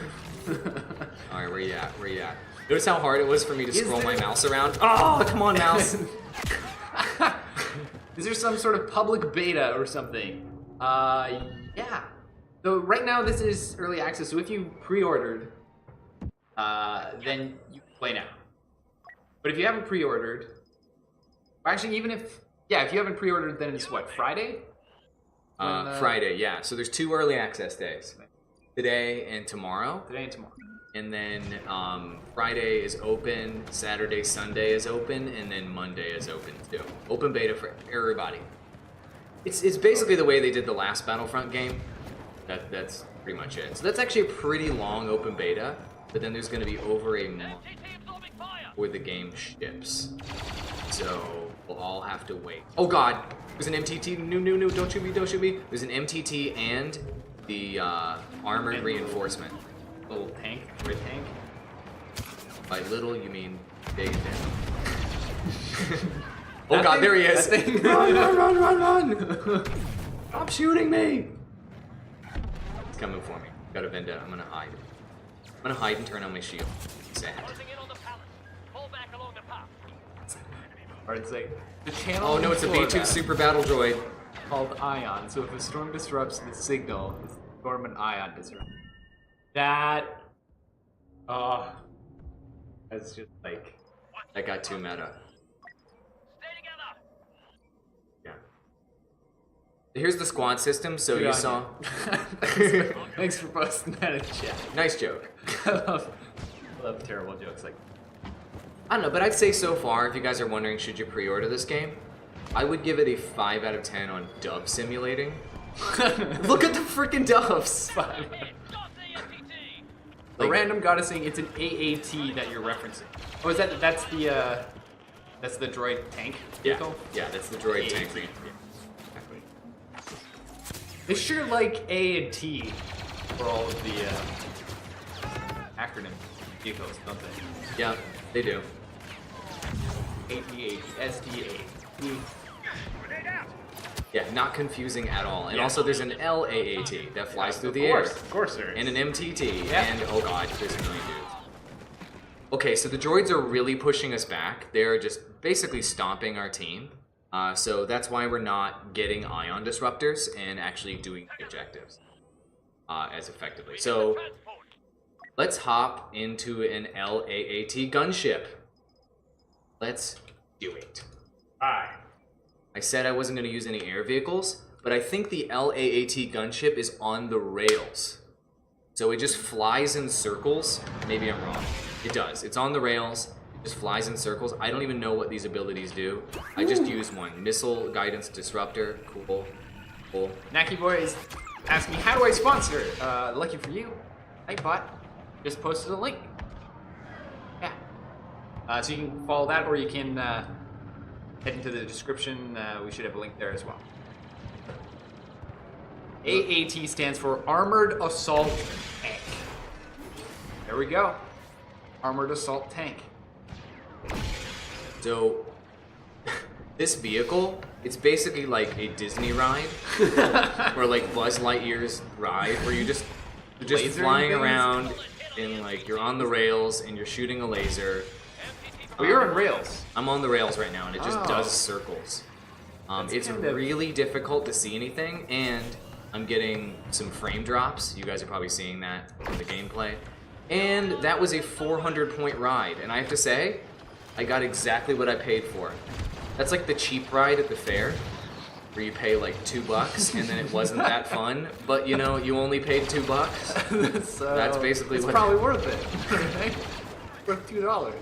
Alright, where you at? Where you at? Notice how hard it was for me to scroll my mouse around? Oh, come on, mouse. Is there some sort of public beta or something? Yeah. So right now this is early access, so if you pre-ordered, then you can play now. But if you haven't pre-ordered, or actually even if you haven't pre-ordered, then it's what, Friday? Friday, yeah. So there's 2 early access days. Today and tomorrow. Today and tomorrow. And then Friday is open, Saturday, Sunday is open, and then Monday is open too. Open beta for everybody. It's basically the way they did the last Battlefront game. That's pretty much it. So that's actually a pretty long open beta, but then there's going to be over a month before the game ships. So we'll all have to wait. Oh god, there's an MTT. No, don't shoot me, don't shoot me. There's an MTT and the armored reinforcement. Little tank, red tank. By little, you mean big and oh god, there he is! Run! Stop shooting me! He's coming for me. Got a vendetta. I'm gonna hide. I'm gonna hide and turn on my shield. Sad. Alright, it's like the channel. Oh no, it's a B2 super battle droid. Called Ion. So if a storm disrupts the signal, the storm and Ion disrupt. That. That's just like. That got too meta. Yeah. Here's the squad system, so you saw. Thanks for posting that in chat. Nice joke. I love terrible jokes like. I don't know, but I'd say so far, if you guys are wondering, should you pre-order this game? I would give it a 5 out of 10 on dub simulating. Look at the freaking doves! The random god is saying it's an AAT that you're referencing. Oh, is that's the droid tank vehicle? Yeah, that's the droid tank. They sure like A and T for all of the acronym vehicles, don't they? Yeah, they do. AT-AT, SDA. Yeah, not confusing at all. And also there's an LAAT that flies through the Of air. course there is. And an MTT. And, oh god, there's a million dudes. Okay, so the droids are really pushing us back. They're just basically stomping our team. So that's why we're not getting ion disruptors and actually doing the objectives as effectively. So let's hop into an LAAT gunship. Let's do it. Aye. I said I wasn't going to use any air vehicles, but I think the LAAT gunship is on the rails. So it just flies in circles. Maybe I'm wrong. It does. It's on the rails. It just flies in circles. I don't even know what these abilities do. I just used one. Missile Guidance Disruptor. Cool. Cool. Naki Boy is asking, how do I sponsor? Lucky for you, Nightbot just posted a link. Yeah. So you can follow that, or you can head into the description. We should have a link there as well. AAT stands for Armored Assault Tank. There we go. Armored Assault Tank. So, this vehicle, it's basically like a Disney ride, or like Buzz Lightyear's ride, where you're just flying around, and like you're on the rails, and you're shooting a laser. Oh, you're on rails. I'm on the rails right now, and it just does circles. It's really difficult to see anything, and I'm getting some frame drops. You guys are probably seeing that in the gameplay. And that was a 400-point ride, and I have to say, I got exactly what I paid for. That's like the cheap ride at the fair, where you pay like $2, and then it wasn't that fun, but you know, you only paid $2. So that's basically it's what... probably worth it. Worth $2.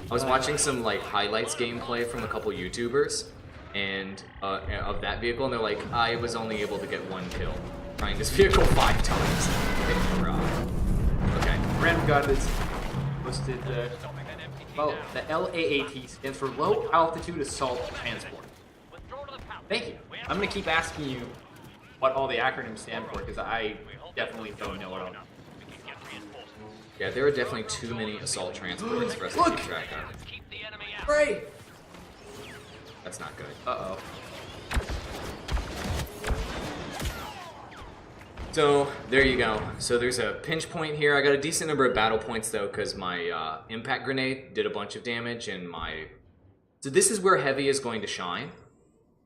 I was watching some like highlights gameplay from a couple YouTubers, and of that vehicle, and they're like, I was only able to get 1 kill trying this vehicle 5 times. forgot it's listed. Well, the LAAT stands for Low Altitude Assault Transport. Thank you. I'm gonna keep asking you what all the acronyms stand for because I definitely don't know what all. Yeah, there are definitely too many assault transports for us to keep track of. Pray! That's not good. Uh-oh. So, there you go. So there's a pinch point here. I got a decent number of battle points though, because my impact grenade did a bunch of damage, and my... So this is where Heavy is going to shine.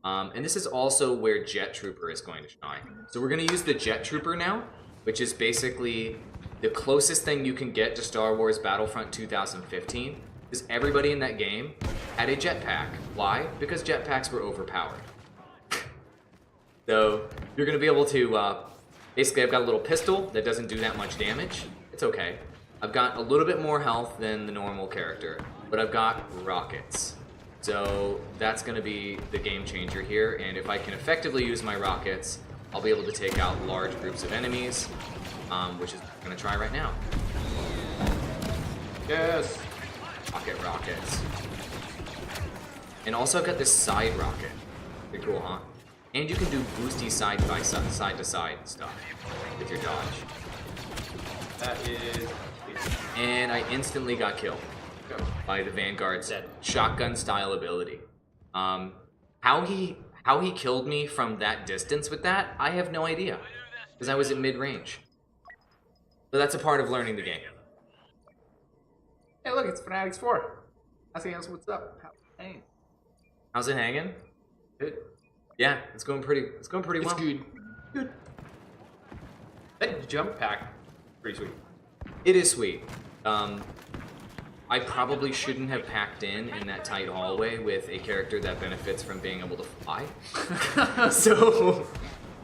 And this is also where Jet Trooper is going to shine. So we're going to use the Jet Trooper now, which is basically the closest thing you can get to Star Wars Battlefront 2015. Because everybody in that game had a jetpack. Why? Because jetpacks were overpowered. So you're going to be able to... basically, I've got a little pistol that doesn't do that much damage. It's okay. I've got a little bit more health than the normal character, but I've got rockets. So that's going to be the game changer here, and if I can effectively use my rockets, I'll be able to take out large groups of enemies, which is what I'm going to try right now. Yes! Rockets. And also I've got this side rocket. Pretty cool, huh? And you can do boosty side to side stuff with your dodge. That is... And I instantly got killed by the Vanguard's shotgun style ability. How he killed me from that distance with that, I have no idea, because I was at mid range. So that's a part of learning the game. Hey, look, it's Fanatics 4. Asking us what's up. How's it hanging? Good. Yeah, it's going pretty well. It's good. Good. That jump pack, pretty sweet. It is sweet. I probably shouldn't have packed in that tight hallway with a character that benefits from being able to fly. So,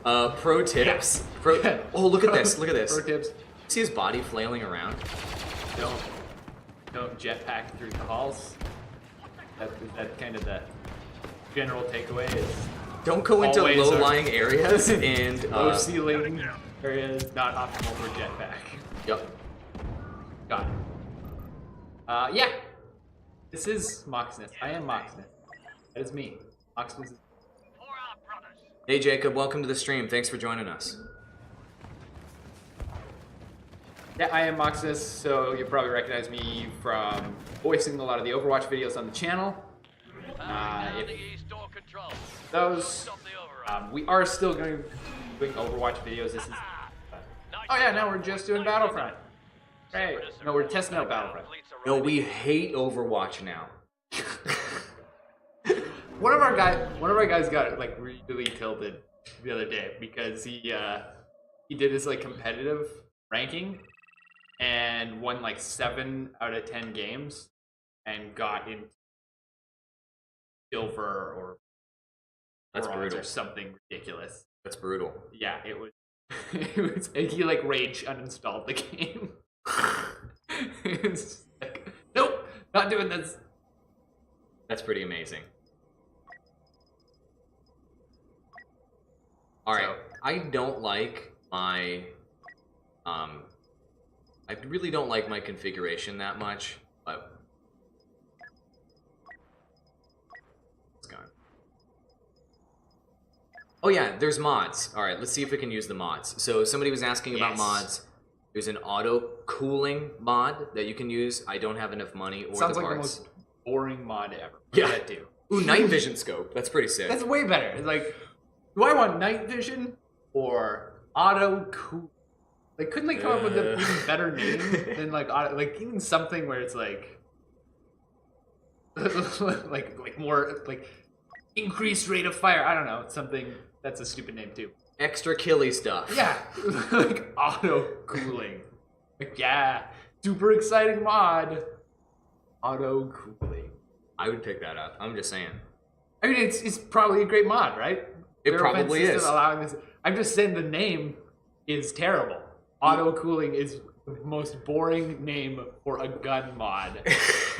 pro tips. Oh, look at this! Look at this. Pro tips. See his body flailing around? Don't jetpack through the halls. That kind of the general takeaway is. Don't go into low-lying areas and low ceiling areas not optimal for jetpack. Yep. Got it. Yeah. This is Moxness. I am Moxness. That is me. Moxness is... Hey Jacob, welcome to the stream. Thanks for joining us. Yeah, I am Moxness, so you probably recognize me from voicing a lot of the Overwatch videos on the channel. We are still going to be doing Overwatch videos. This is... oh yeah, now we're just doing Battlefront. Right. No, we're testing out Battlefront. No, we hate Overwatch now. One of our guys got like really tilted the other day because he did his like competitive ranking and won like 7 out of 10 games and got in silver or bronze or something ridiculous. That's brutal. Yeah, it was. It was. And he like rage uninstalled the game. It's like, nope, not doing this. That's pretty amazing. All right, I don't like my. I really don't like my configuration that much, but it's gone. Oh yeah, there's mods. All right, let's see if we can use the mods. So somebody was asking about mods. There's an auto cooling mod that you can use. I don't have enough money or Sounds the like parts. the most boring mod ever. Yeah. That do. Ooh, night vision scope. That's pretty sick. That's way better. It's like, do I want night vision or auto cool? Like, couldn't they come up with an even better name than like auto, like even something where it's like, like more like increased rate of fire? I don't know. Something that's a stupid name too. Extra killy stuff. Yeah, like auto cooling. Like, yeah, super exciting mod. Auto cooling. I would pick that up. I'm just saying. I mean, it's probably a great mod, right? It probably is. Allowing this. I'm just saying the name is terrible. Auto cooling is the most boring name for a gun mod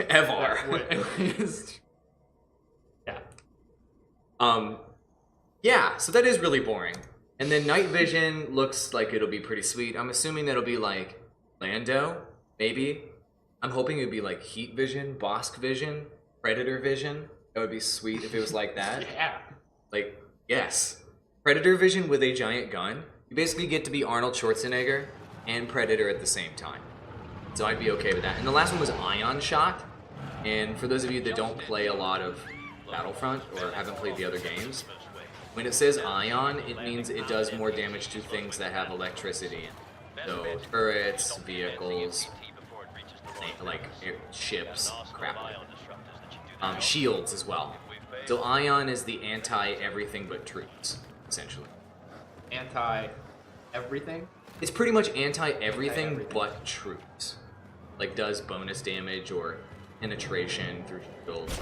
ever. Yeah. Yeah. So that is really boring. And then night vision looks like it'll be pretty sweet. I'm assuming that'll be like Lando maybe. I'm hoping it would be like heat vision, Bosk vision, predator vision. That would be sweet if it was like that. Yeah. Like, yes. Predator vision with a giant gun. You basically get to be Arnold Schwarzenegger and Predator at the same time. So I'd be okay with that. And the last one was Ion Shot. And for those of you that don't play a lot of Battlefront or haven't played the other games, when it says Ion, it means it does more damage to things that have electricity in. So turrets, vehicles, like ships, crap. Shields as well. So Ion is the anti-everything but troops, essentially. Anti-everything? It's pretty much anti-everything but troops. Like does bonus damage or penetration through shields.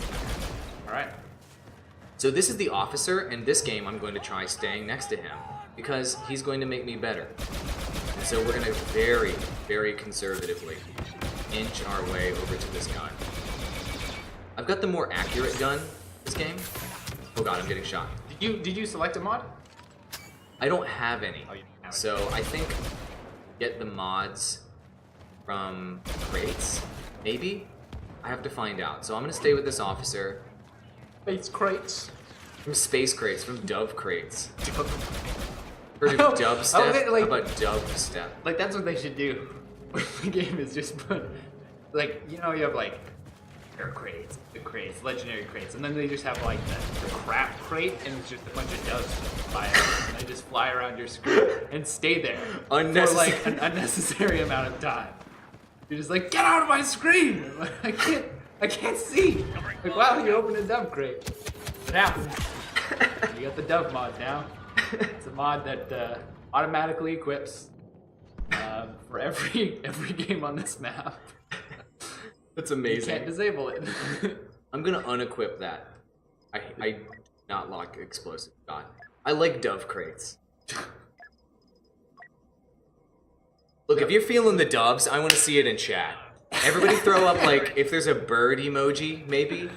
Alright. So this is the officer, and this game I'm going to try staying next to him because he's going to make me better. And so we're going to very, very conservatively inch our way over to this gun. I've got the more accurate gun this game. Oh god, I'm getting shot. Did you select a mod? I don't have any. Oh, you don't have So I think get the mods from crates, maybe? I have to find out. So I'm going to stay with this officer. Space crates. From space crates, from dove crates. Heard of dubstep? like- How about dubstep? Like, that's what they should do. The game is just put, like, you know, you have like air crates, the crates, legendary crates, and then they just have like the crap crate, and it's just a bunch of doves fly out, and they just fly around your screen and stay there for like an unnecessary amount of time. You're just like, get out of my screen! I can't see. Like, wow, you opened a dove crate. What happened? You got the dove mod now. It's a mod that automatically equips for every game on this map. That's You amazing. can't disable it. I'm gonna unequip that. I not lock explosive shot. I like dove crates. Look, if you're feeling the doves, I want to see it in chat. Everybody throw up, like, if there's a bird emoji, maybe?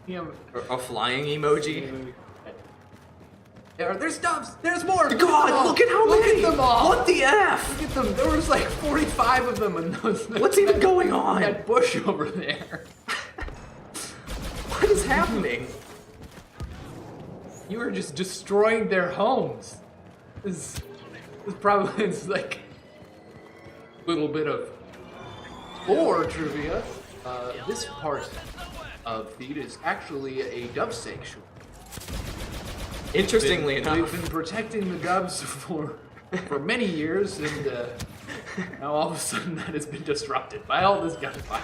Or a flying emoji? There's doves! There's more! God, look at how many! Look at them all! What the F? Look at them! There was like 45 of them in those. What's even going on? That bush over there. What is happening? You were just destroying their homes. This probably is like a little bit of lore trivia. This part of Theed is actually a dove sanctuary. Interestingly We've enough. been protecting the doves for many years, and now all of a sudden that has been disrupted by all this gunfire.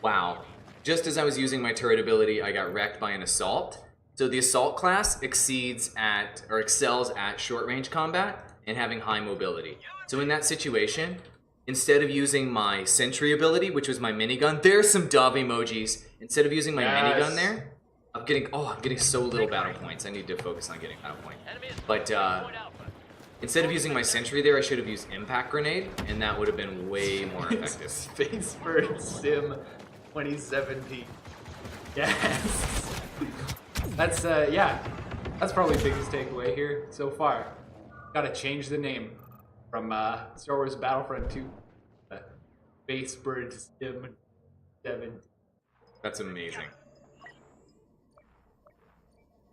Wow. Just as I was using my turret ability, I got wrecked by an assault. So the assault class excels at short range combat and having high mobility. So in that situation, instead of using my sentry ability, which was my minigun, there's some dove emojis. Instead of using my minigun there, I'm getting so little battle points. I need to focus on getting battle points. But instead of using my sentry there, I should have used impact grenade, and that would have been way more effective. Space Bird Sim 2017. Yes. That's that's probably the biggest takeaway here so far. Gotta change the name from Star Wars Battlefront 2 Space Bird Sim 7. That's amazing.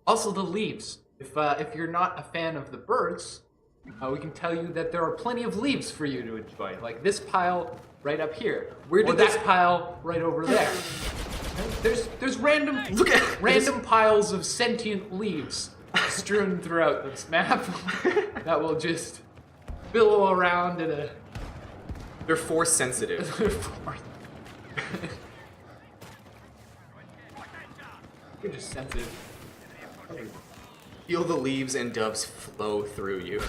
Also the leaves. If you're not a fan of the birds, we can tell you that there are plenty of leaves for you to enjoy. Like this pile right up here. Where did this pile right over there? There's random piles of sentient leaves strewn throughout this map that will just billow around in a. They're force sensitive. You're just sensitive. Feel the leaves and doves flow through you.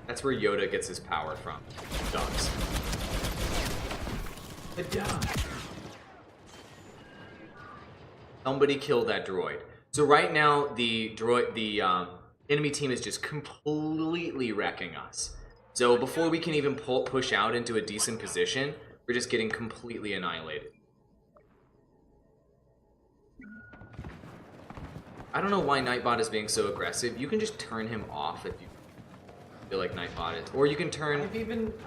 That's where Yoda gets his power from. Doves. The dove. Somebody kill that droid. So right now, the enemy team is just completely wrecking us. So before we can even push out into a decent position, we're just getting completely annihilated. I don't know why Nightbot is being so aggressive. You can just turn him off if you feel like Nightbot is. Or you can turn...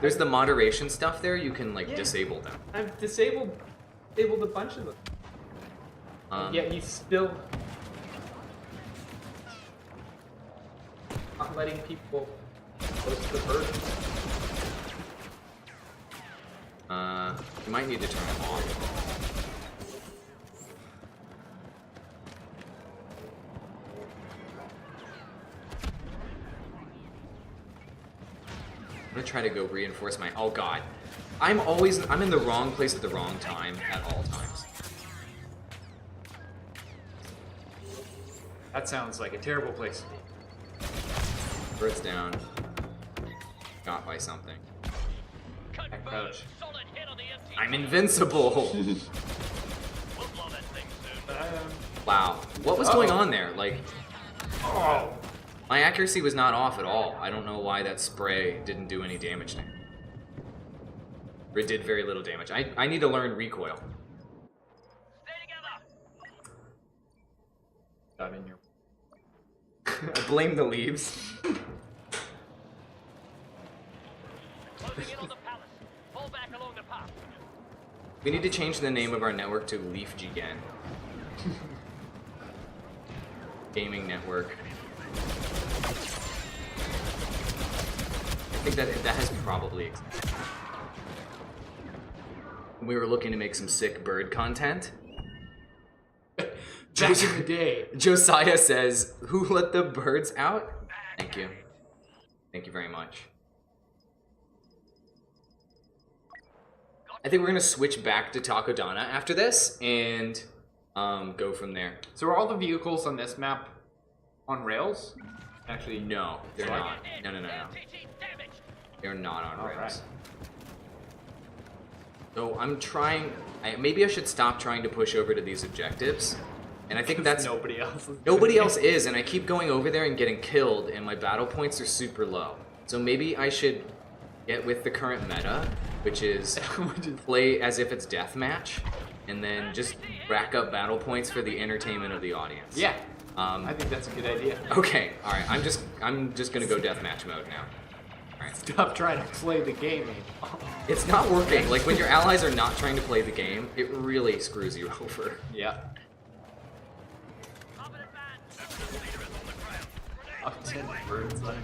There's the moderation stuff there. You can, like, disable them. I've disabled a bunch of them. Yeah, he's still not letting people close to the bird. You might need to turn him off. I'm gonna try to go reinforce my... Oh god. I'm in the wrong place at the wrong time at all times. That sounds like a terrible place to be. Bird's down. Got by something. Crouch. I'm invincible! Wow. What was going on there? Like... Oh. My accuracy was not off at all. I don't know why that spray didn't do any damage to me. Or it did very little damage. I need to learn recoil. Got in your... I blame the leaves. We need to change the name of our network to Leaf Gigan. Gaming network. I think that has probably existed. We were looking to make some sick bird content. Back in the day. Josiah says, "Who let the birds out?" Thank you. Thank you very much. I think we're gonna switch back to Takodana after this and go from there. So are all the vehicles on this map on rails? Actually, no, they're not. No. They're not on rails. Right. So I'm trying. Maybe I should stop trying to push over to these objectives. And I think that's nobody else. Nobody else is, and I keep going over there and getting killed, and my battle points are super low. So maybe I should get with the current meta, which is play as if it's deathmatch, and then just rack up battle points for the entertainment of the audience. Yeah. I think that's a good idea. Okay. All right. I'm just gonna go deathmatch mode now. All right. Stop trying to play the game. It's not working. Like when your allies are not trying to play the game, it really screws you over. Yeah. Top 10 birds on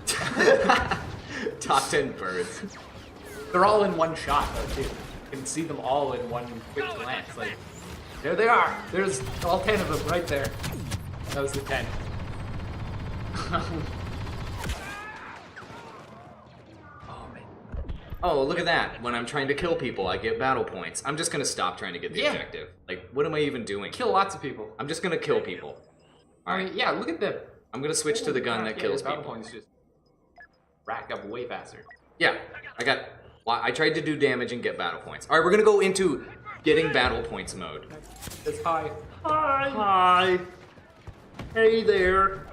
there. Top 10 birds. They're all in one shot, though, too. You can see them all in one quick glance. Like, there they are. There's all 10 of them right there. That was the 10. Oh, look at that. When I'm trying to kill people, I get battle points. I'm just gonna stop trying to get the objective. Like, what am I even doing? Kill lots of people. I'm just gonna kill people. All right. Yeah, look at the... I'm gonna switch to the gun that kills battle people. points just rack up way faster. Yeah, I tried to do damage and get battle points. All right, we're gonna go into getting battle points mode. It's high. Hi. Hi. Hey there.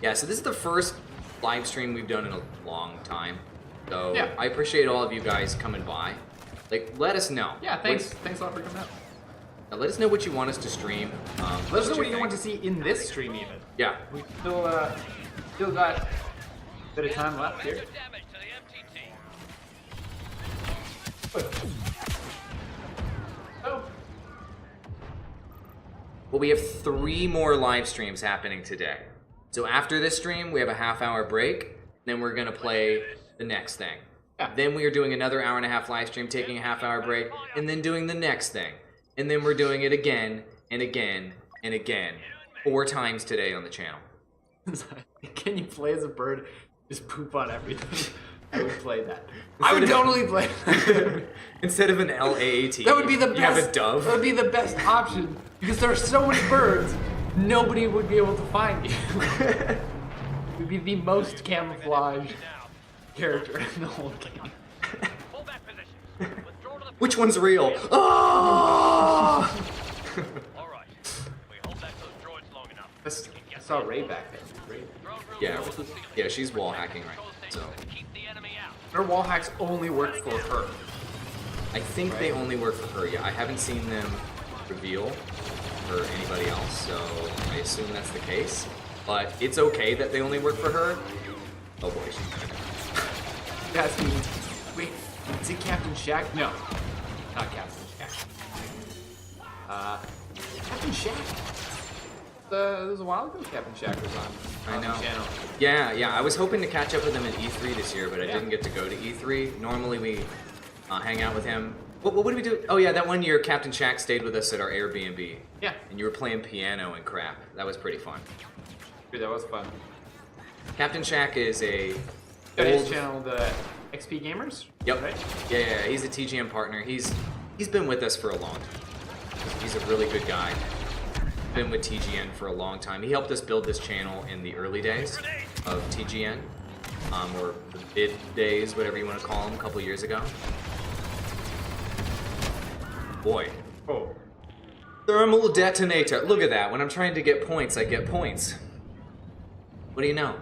Yeah, so this is the first live stream we've done in a long time. So Yeah. I appreciate all of you guys coming by. Like, let us know. Yeah, thanks. Thanks a lot for coming out. Let us know what you want us to stream. Let us know what you want to see in this stream, even. Yeah. We still got a bit of time left here. Oh. Well, we have 3 more live streams happening today. So after this stream, we have a half-hour break. Then we're gonna play the next thing. Yeah. Then we are doing another hour-and-a-half live stream, taking a half-hour break, and then doing the next thing. And then we're doing it again and again and again, 4 times today on the channel. Can you play as a bird? Just poop on everything. I would play that. I would totally play that. Instead of an LAAT, That would be the best. you have a dove. That would be the best option because there are so many birds. Nobody would be able to find you. It would be the most camouflaged character in the whole game. Which one's real? Oh! I saw Ray back there. Ray. Yeah, she's wall hacking right now, so. Her wall hacks only work for her. I think they only work for her. Yeah, I haven't seen them reveal for anybody else, so I assume that's the case. But it's okay that they only work for her. Oh boy, she's gonna That's me. Wait, is it Captain Shack? No, not Captain Shack. Captain Shack. It was a while ago. Captain Shack was on the channel. Yeah. I was hoping to catch up with him at E3 this year, but I didn't get to go to E3. Normally we hang out with him. What did we do? Oh yeah, that one year Captain Shack stayed with us at our Airbnb. Yeah. And you were playing piano and crap. That was pretty fun. Dude, that was fun. Captain Shack is a His channel, the XP Gamers. Yep. Right? Yeah. He's a TGM partner. He's been with us for a long time. He's a really good guy. Been with TGN for a long time. He helped us build this channel in the early days of TGN, or the mid days, whatever you want to call them, a couple years ago. Boy. Oh. Thermal detonator. Look at that. When I'm trying to get points, I get points. What do you know?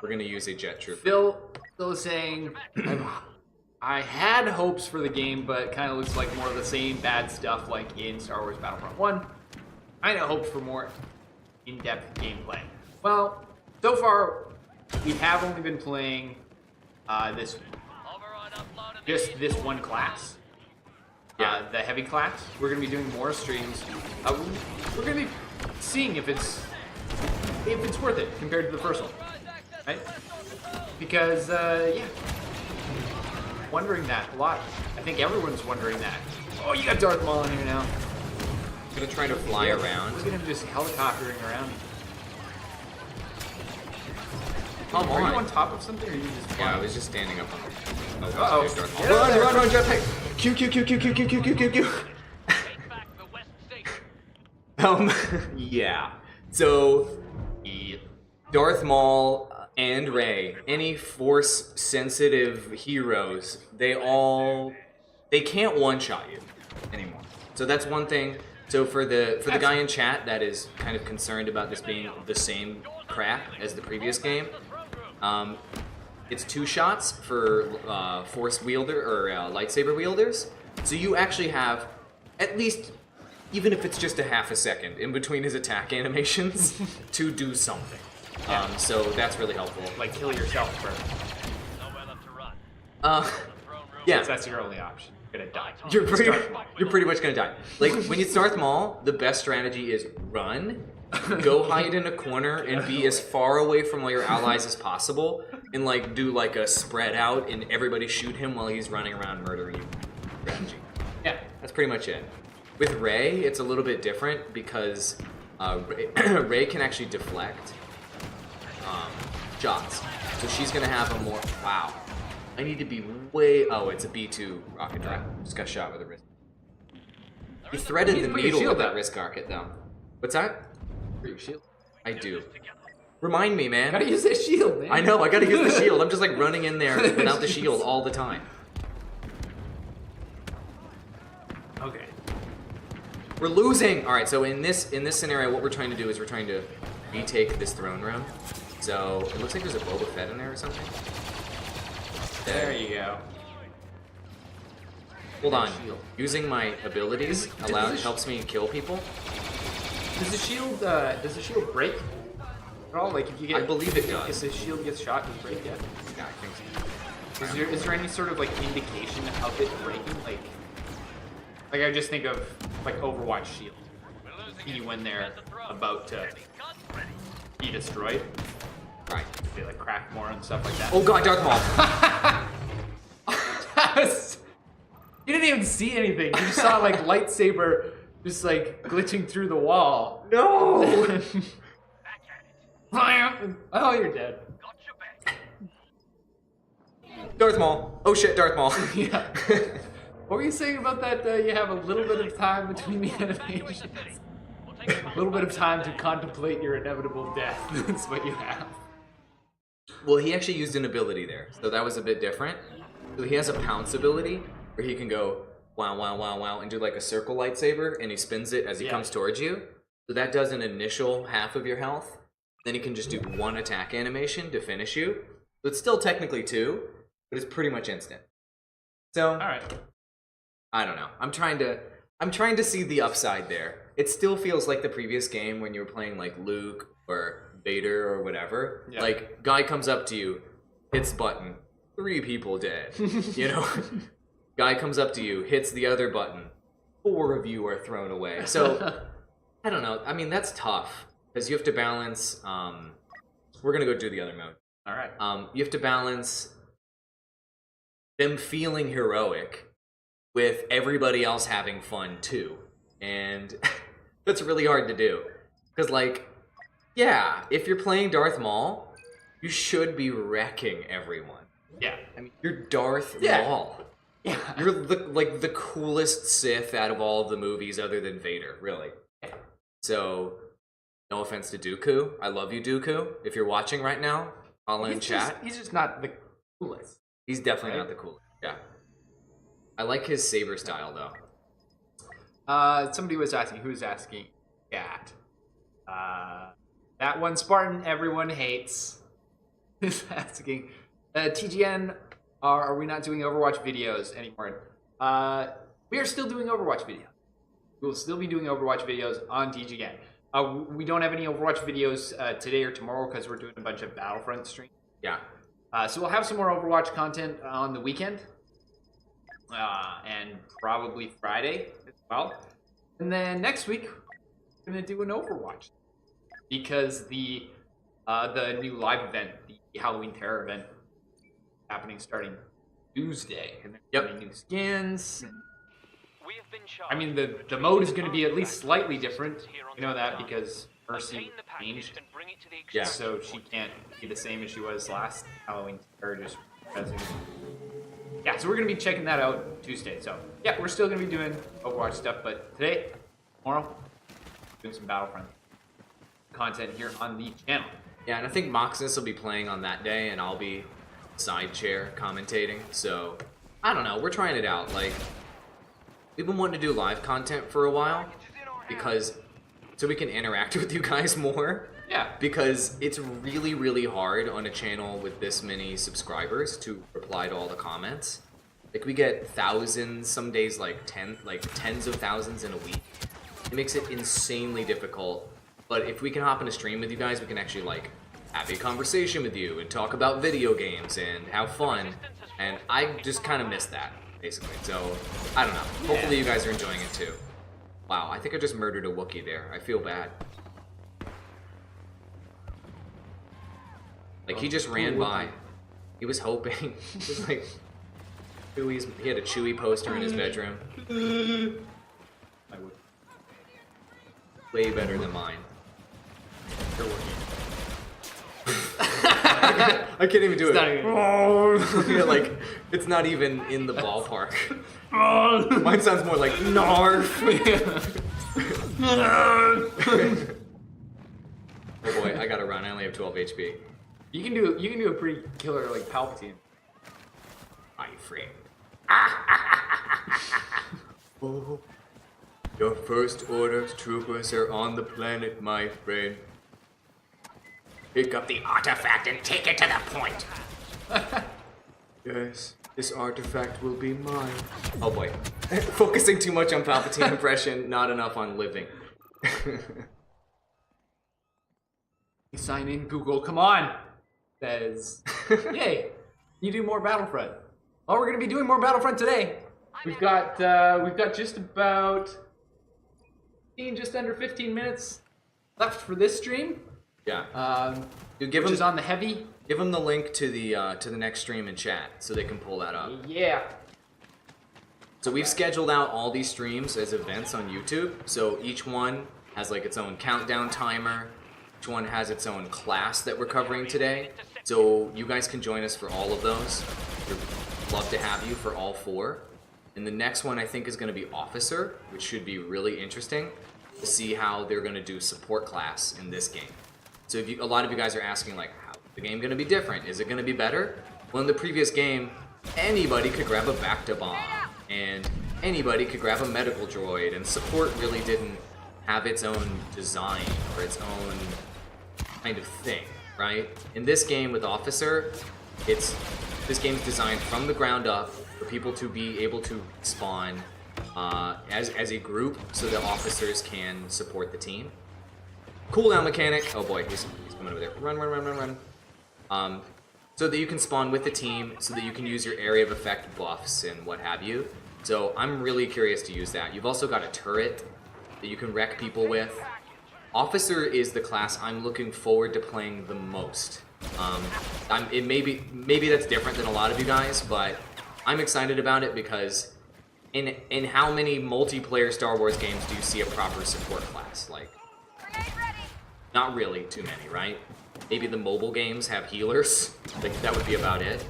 We're gonna use a jet troop. Phil is saying, I had hopes for the game, but kind of looks like more of the same bad stuff like in Star Wars Battlefront 1. Kind of hoped for more in-depth gameplay. Well, so far, we have only been playing just this one class. The heavy class. We're going to be doing more streams. We're going to be seeing if it's worth it compared to the first one. Right? Because, wondering that a lot. I think everyone's wondering that. Oh, you got Darth Maul in here now. I'm gonna try to fly around. Look at him just helicoptering around. Come Are on. you on top of something, or are you just flying? Yeah, I was just standing up on the... Uh-oh. There's Darth Maul. Run, jetpack! Q. Yeah. So, Darth Maul and Rey, any Force-sensitive heroes, they can't one-shot you anymore. So that's one thing. So for the guy in chat that is kind of concerned about this being the same crap as the previous game, it's 2 shots for Force wielder or lightsaber wielders. So you actually have at least, even if it's just a half a second in between his attack animations, to do something. So that's really helpful. Like, kill yourself first. Yeah. That's your only option. You're gonna die. You're pretty much gonna die. Like, when you start Maul, the best strategy is run, go hide in a corner, and be as far away from all your allies as possible, and like do like a spread out, and everybody shoot him while he's running around murdering you. Strategy. Yeah. That's pretty much it. With Rey, it's a little bit different because Rey can actually deflect shots. So she's gonna have a more... Wow. I need to be way... Oh, it's a B2 rocket drop. Just got shot with a wrist. He threaded the needle with that wrist rocket, though. What's that? For your shield. I do. Remind me, man. Gotta use that shield, man. I know, I gotta use the shield. I'm just like running in there without the shield all the time. Okay. We're losing! Alright, so in this scenario, what we're trying to do is we're trying to retake this throne room. So, it looks like there's a Boba Fett in there or something. There you go. Hold on. Using my abilities helps me kill people. Does the shield break at all? Like, if you get... I believe it does. If the shield gets shot, does it break yet? Yeah, I think so. Is there any sort of, like, indication of it breaking? Like I just think of, like, Overwatch shield. You when they're about to be destroyed. Right. They, like, crack more and stuff like that. Oh god, Darth Maul! You didn't even see anything. You just saw, like, lightsaber just, like, glitching through the wall. No! Oh, you're dead. Darth Maul. Oh shit, Darth Maul. Yeah. What were you saying about that? You have a little bit of time between the animations. A little bit of time to contemplate your inevitable death. That's what you have. Well, he actually used an ability there, so that was a bit different. So he has a pounce ability where he can go wow, wow, wow, wow, and do like a circle lightsaber, and he spins it as he comes towards you. So that does an initial half of your health. Then he can just do one attack animation to finish you. So it's still technically 2, but it's pretty much instant. So, All right. I don't know. I'm trying to see the upside there. It still feels like the previous game when you were playing like Luke or Vader or whatever. Yeah. Like, guy comes up to you, hits button, 3 people dead. You know? Guy comes up to you, hits the other button, 4 of you are thrown away. So, I don't know. I mean, that's tough because you have to balance. We're gonna go do the other mode. All right. You have to balance them feeling heroic with everybody else having fun too, and that's really hard to do. Because, like, yeah, if you're playing Darth Maul, you should be wrecking everyone. Yeah. I mean, you're Darth Yeah. Maul. Yeah. You're the coolest Sith out of all of the movies other than Vader, really. So, no offense to Dooku. I love you, Dooku. If you're watching right now, call in chat. He's just not the coolest. He's definitely not the coolest. Yeah. I like his saber style, though. Somebody was asking. Who's asking? Cat. That one Spartan everyone hates is asking. TGN, are we not doing Overwatch videos anymore? We are still doing Overwatch videos. We will still be doing Overwatch videos on TGN. We don't have any Overwatch videos today or tomorrow because we're doing a bunch of Battlefront streams. Yeah. So we'll have some more Overwatch content on the weekend. And probably Friday as well. And then next week, we're going to do an Overwatch. Because the new live event, the Halloween Terror event, is happening starting Tuesday. And there's gonna be new skins. We have been I mean, the mode is going to be at least slightly different. You know that because Mercy changed. Yeah. So she can't be the same as she was last Halloween Terror, just because it was... Yeah, so we're going to be checking that out Tuesday. So, yeah, we're still going to be doing Overwatch stuff, but today, tomorrow, doing some Battlefront content here on the channel. Yeah, and I think Moxus will be playing on that day, and I'll be side chair commentating. So, I don't know. We're trying it out. Like, we've been wanting to do live content for a while because so we can interact with you guys more. Yeah. Because it's really, really hard on a channel with this many subscribers to reply to all the comments. Like, we get thousands, some days like tens of thousands in a week. It makes it insanely difficult. But if we can hop in a stream with you guys, we can actually like have a conversation with you and talk about video games and have fun. And I just kind of miss that, basically. So, I don't know. Hopefully you guys are enjoying it too. Wow, I think I just murdered a Wookiee there. I feel bad. Like, he just ran by. He was hoping. He was like, he had a Chewie poster in his bedroom. Way better than mine. I can't even do it. Not even... Yeah, like, it's not even in the ballpark. Mine sounds more like Narf. Oh boy, I gotta run. I only have 12 HP. You can do a pretty killer like Palpatine. Are you free? Oh, your first order troopers are on the planet, my friend. Pick up the artifact and take it to the point. Yes, this artifact will be mine. Oh boy. Focusing too much on Palpatine impression, not enough on living. Sign in, Google. Come on. Says, yay, you do more Battlefront. Oh, we're gonna be doing more Battlefront today. We've got just about just under 15 minutes left for this stream. Yeah. Which is on the heavy. Give them the link to the next stream in chat so they can pull that up. Yeah. So we've scheduled out all these streams as events on YouTube. So each one has like its own countdown timer. Each one has its own class that we're covering today. So you guys can join us for all of those. We'd love to have you for all 4. And the next one I think is going to be Officer, which should be really interesting to see how they're going to do support class in this game. So if a lot of you guys are asking like, how is the game going to be different? Is it going to be better? Well, in the previous game, anybody could grab a Bacta bomb, and anybody could grab a medical droid, and support really didn't have its own design or its own kind of thing, right? In this game with Officer, it's This game's designed from the ground up for people to be able to spawn as a group so that officers can support the team. Cooldown mechanic. Oh boy, he's coming over there. Run, run, run, run, run. So that you can spawn with the team, so that you can use your area of effect buffs and what have you. So I'm really curious to use that. You've also got a turret that you can wreck people with. Officer is the class I'm looking forward to playing the most. Maybe that's different than a lot of you guys, but I'm excited about it because in how many multiplayer Star Wars games do you see a proper support class? Like, not really too many, right? Maybe the mobile games have healers. Like, that would be about it.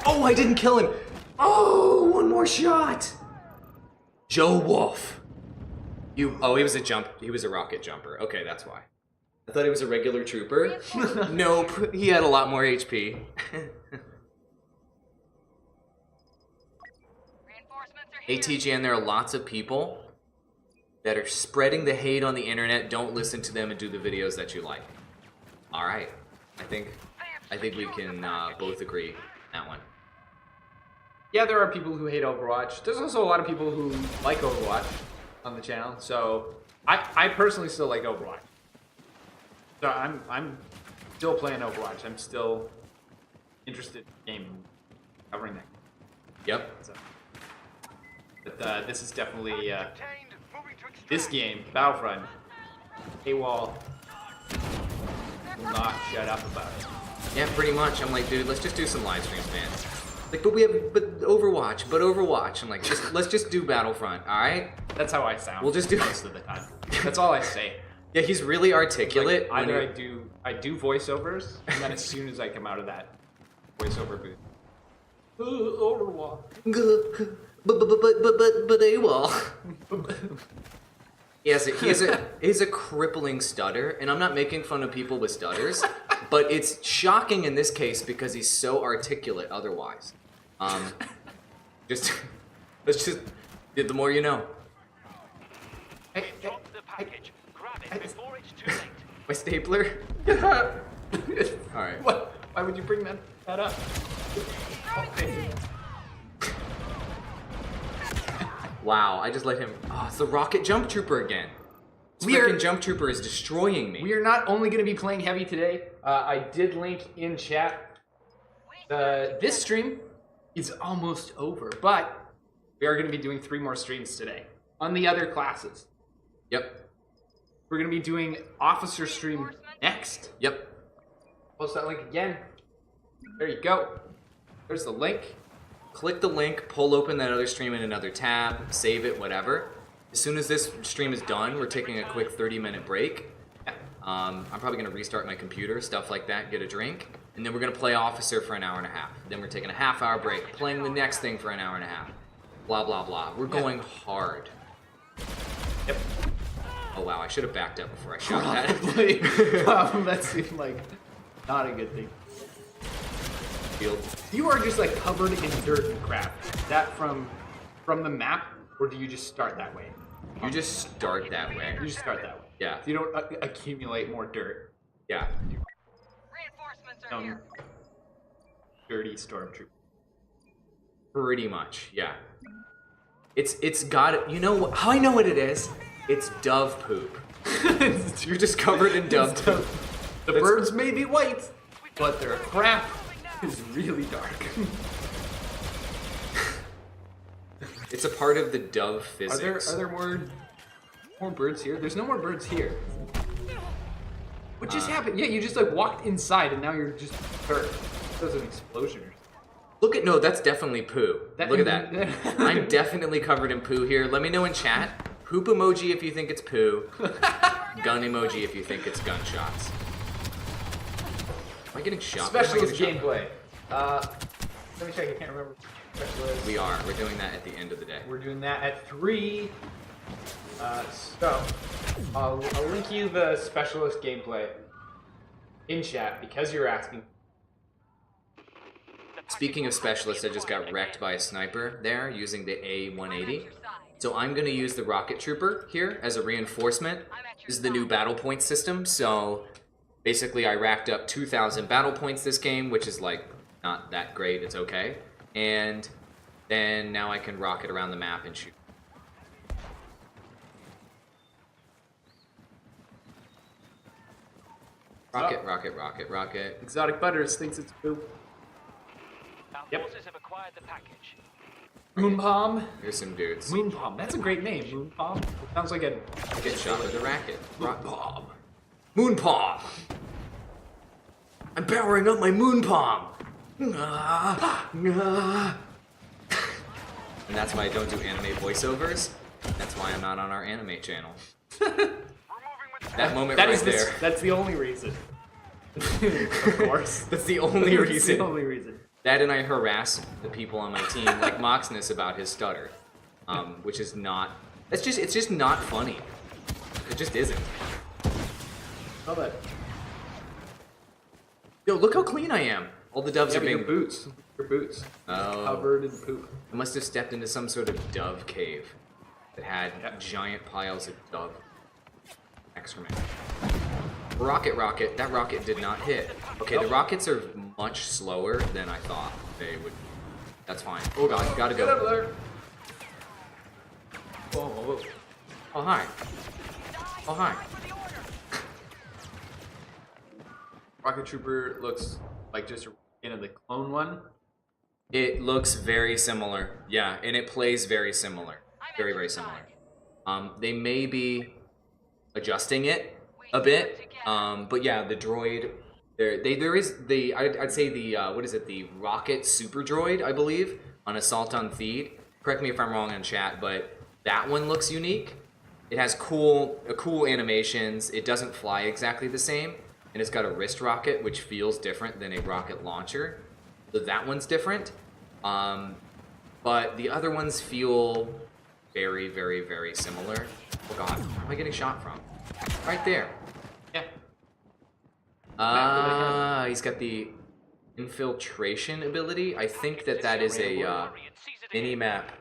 Oh, I didn't kill him! Oh, one more shot! Joe Wolf. Oh, he was a rocket jumper. Okay, that's why. I thought he was a regular trooper. Nope, he had a lot more HP. Hey TGN, there are lots of people that are spreading the hate on the internet. Don't listen to them and do the videos that you like. All right, I think we can both agree on that one. Yeah, there are people who hate Overwatch. There's also a lot of people who like Overwatch on the channel. So I personally still like Overwatch. So I'm still playing Overwatch. I'm still interested in game covering that. Yep. So, but this is definitely this game, Battlefront. Paywall will not shut up about it. Yeah, pretty much. I'm like, dude, let's just do some live streams, man. Like, but Overwatch. I'm like, let's just do Battlefront, all right? That's how I sound. We'll just do most of the time. That's all I say. Yeah, he's really articulate. Like, either I do voiceovers, and then as soon as I come out of that voiceover booth, Overwatch. But AWOL. Yes, he's a crippling stutter, and I'm not making fun of people with stutters, but it's shocking in this case because he's so articulate otherwise. The more you know. My stapler? Alright. What? Why would you bring that up? Wow, I just let him... Oh, it's the rocket jump trooper again. This freaking jump trooper is destroying me. We are not only going to be playing heavy today. I did link in chat. This stream is almost over, but we are going to be doing 3 more streams today on the other classes. Yep. We're going to be doing officer stream next. Yep. Post that link again. There you go. There's the link. Click the link, pull open that other stream in another tab, save it, whatever. As soon as this stream is done, we're taking a quick 30-minute break. I'm probably going to restart my computer, stuff like that, get a drink. And then we're going to play Officer for an hour and a half. Then we're taking a half-hour break, playing the next thing for an hour and a half. Blah, blah, blah. We're going hard. Yep. Oh, wow, I should have backed up before I shot that. That seemed like not a good thing. Field. You are just like covered in dirt and crap. Is that from the map, or do you just start that way? You just start that way. You just start that way. Yeah. So you don't accumulate more dirt. Yeah. Reinforcements are here. Dirty stormtrooper. Pretty much, yeah. It's got, you know how I know what it is? It's dove poop. You're just covered in dove poop. The birds may be white, but their crap is really dark. It's a part of the dove physics. Are there more birds here? There's no more birds here. What just happened? Yeah, you just like walked inside and now you're just hurt. There's an explosion or something. Look at, no, that's definitely poo. Look at that. I'm definitely covered in poo here. Let me know in chat. Poop emoji if you think it's poo. Gun emoji if you think it's gunshots. Am I getting shot? Specialist gameplay. Let me check. I can't remember. Specialist. We are. We're doing that at the end of the day. We're doing that at 3. So I'll link you the specialist gameplay in chat because you're asking. Speaking of specialists, I just got wrecked by a sniper there using the A180. So I'm going to use the rocket trooper here as a reinforcement. This is the new battle point system. So basically I racked up 2,000 battle points this game, which is like not that great. It's okay. And then now I can rocket around the map and shoot. Rocket, rocket, rocket, rocket. Exotic Butters thinks it's poop. Our Yep. forces have acquired the package. Moonpalm. Here's some dudes. Moonpalm. That's a great name. Moonpalm. Sounds like a. Get shot with a racket. Moonpalm. Moon palm. I'm powering up my moon palm. Ah, ah. And that's why I don't do anime voiceovers. That's why I'm not on our anime channel. That moment That right is there. That's the only reason. Of course. That's the only That's reason. the only reason. That and I harass the people on my team, like Moxness, about his stutter, which is not. It's just not funny. It just isn't. Love it. Yo, look how clean I am. All the doves Yeah, are but being. your boots. Your boots. Oh. Covered in poop. I must have stepped into some sort of dove cave that had Yeah. giant piles of dove excrement. Rocket, rocket. That rocket did not hit. Okay, the rockets are much slower than I thought they would. That's fine. Oh god, gotta Get up go. there. Oh, oh hi. Oh hi. Rocket Trooper looks like just a the clone one. It looks very similar. Yeah, and it plays very similar. Very, very similar. They may be adjusting it a bit, but yeah, the droid. There is the I'd say the what is it, the rocket super droid, I believe, on Assault on Theed. Correct me if I'm wrong in chat, but that one looks unique. It has cool animations. It doesn't fly exactly the same, and it's got a wrist rocket, which feels different than a rocket launcher. So that one's different. But the other ones feel very, very, very similar. Oh god, where am I getting shot from? Right there. Yeah. He's got the infiltration ability. I think that is a mini-map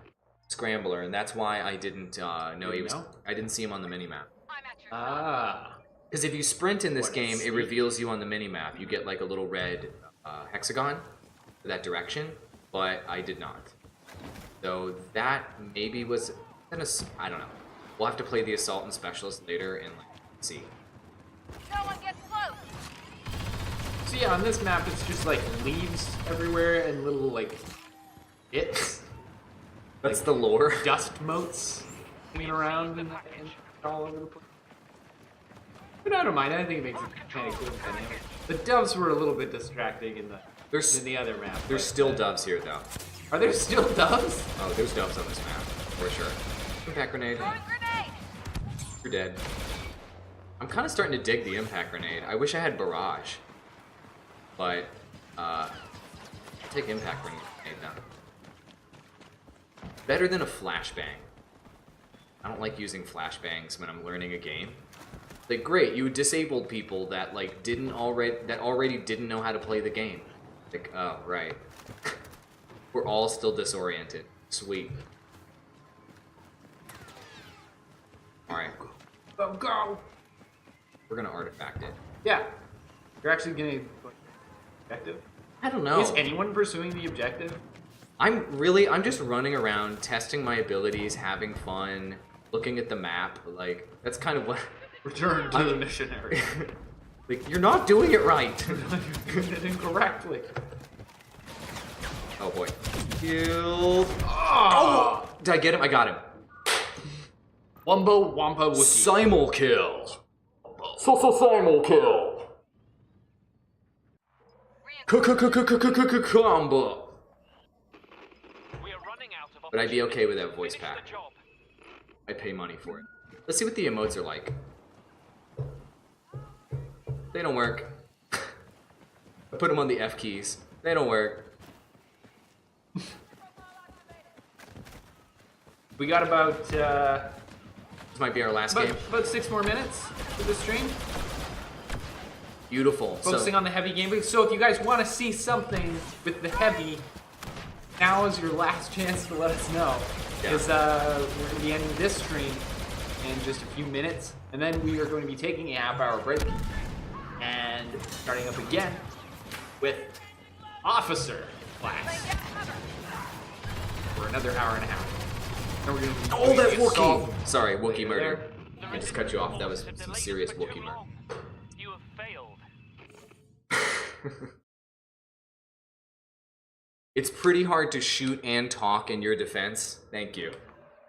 scrambler, and that's why I didn't know he was. I didn't see him on the mini-map. I'm at your Ah. Because if you sprint in this What, game, it sneak? reveals you on the mini-map. You get like a little red hexagon for that direction, but I did not. So that maybe was. I don't know. We'll have to play the Assault and Specialist later and like see. No one gets close. So yeah, on this map, it's just like leaves everywhere and little like bits, That's the lore. dust motes hanging around and all over the place. But I don't mind. I think it makes it kind of cool and dynamic. The doves were a little bit distracting in the other map. There's but, still doves here though. Are there still doves? Oh, there's doves on this map for sure. Impact grenade. Throwing grenade. You're dead. I'm kind of starting to dig the impact grenade. I wish I had barrage, but I'll take impact grenade now. Better than a flashbang. I don't like using flashbangs when I'm learning a game. Like, great, you disabled people that like already didn't know how to play the game. Like, oh right, we're all still disoriented. Sweet. All right, Go, go! we're gonna artifact it. Yeah. You're actually gonna objective? I don't know. Is anyone pursuing the objective? I'm just running around, testing my abilities, having fun, looking at the map. Like, that's kind of what. Return to the missionary. Like, you're not doing it right. You're doing it incorrectly. Oh boy. Killed. Oh! Did I get him? I got him. Wumbo Wampa Wookie. Simul kill. Simul kill. Combo. We are running out of But I'd be okay with that voice Finish pack. the job. I'd pay money for it. Let's see what the emotes are like. They don't work. I put them on the F keys. They don't work. We got about This might be our last game. about 6 more minutes for the stream. Beautiful. Focusing on the heavy gameplay. So if you guys want to see something with the heavy, now is your last chance to let us know. Yeah. Because we're going to be ending this stream in just a few minutes, and then we are going to be taking a half-hour break and starting up again with officer class for another hour and a half. Then we're gonna be Oh, that doing assault. Wookiee! Sorry, Wookiee Later murder. there. I just cut you off. That was some serious Wookiee murder. You have failed. It's pretty hard to shoot and talk in your defense. Thank you.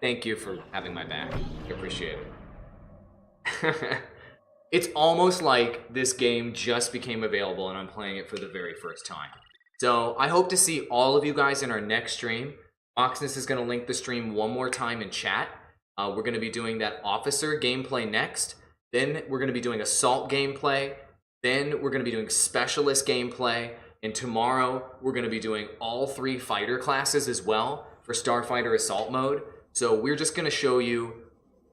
Thank you for having my back. I appreciate it. It's almost like this game just became available and I'm playing it for the very first time. So I hope to see all of you guys in our next stream. Oxness is going to link the stream one more time in chat. We're going to be doing that officer gameplay next. Then we're going to be doing assault gameplay. Then we're going to be doing specialist gameplay. And tomorrow we're going to be doing all 3 fighter classes as well for Starfighter Assault mode. So we're just going to show you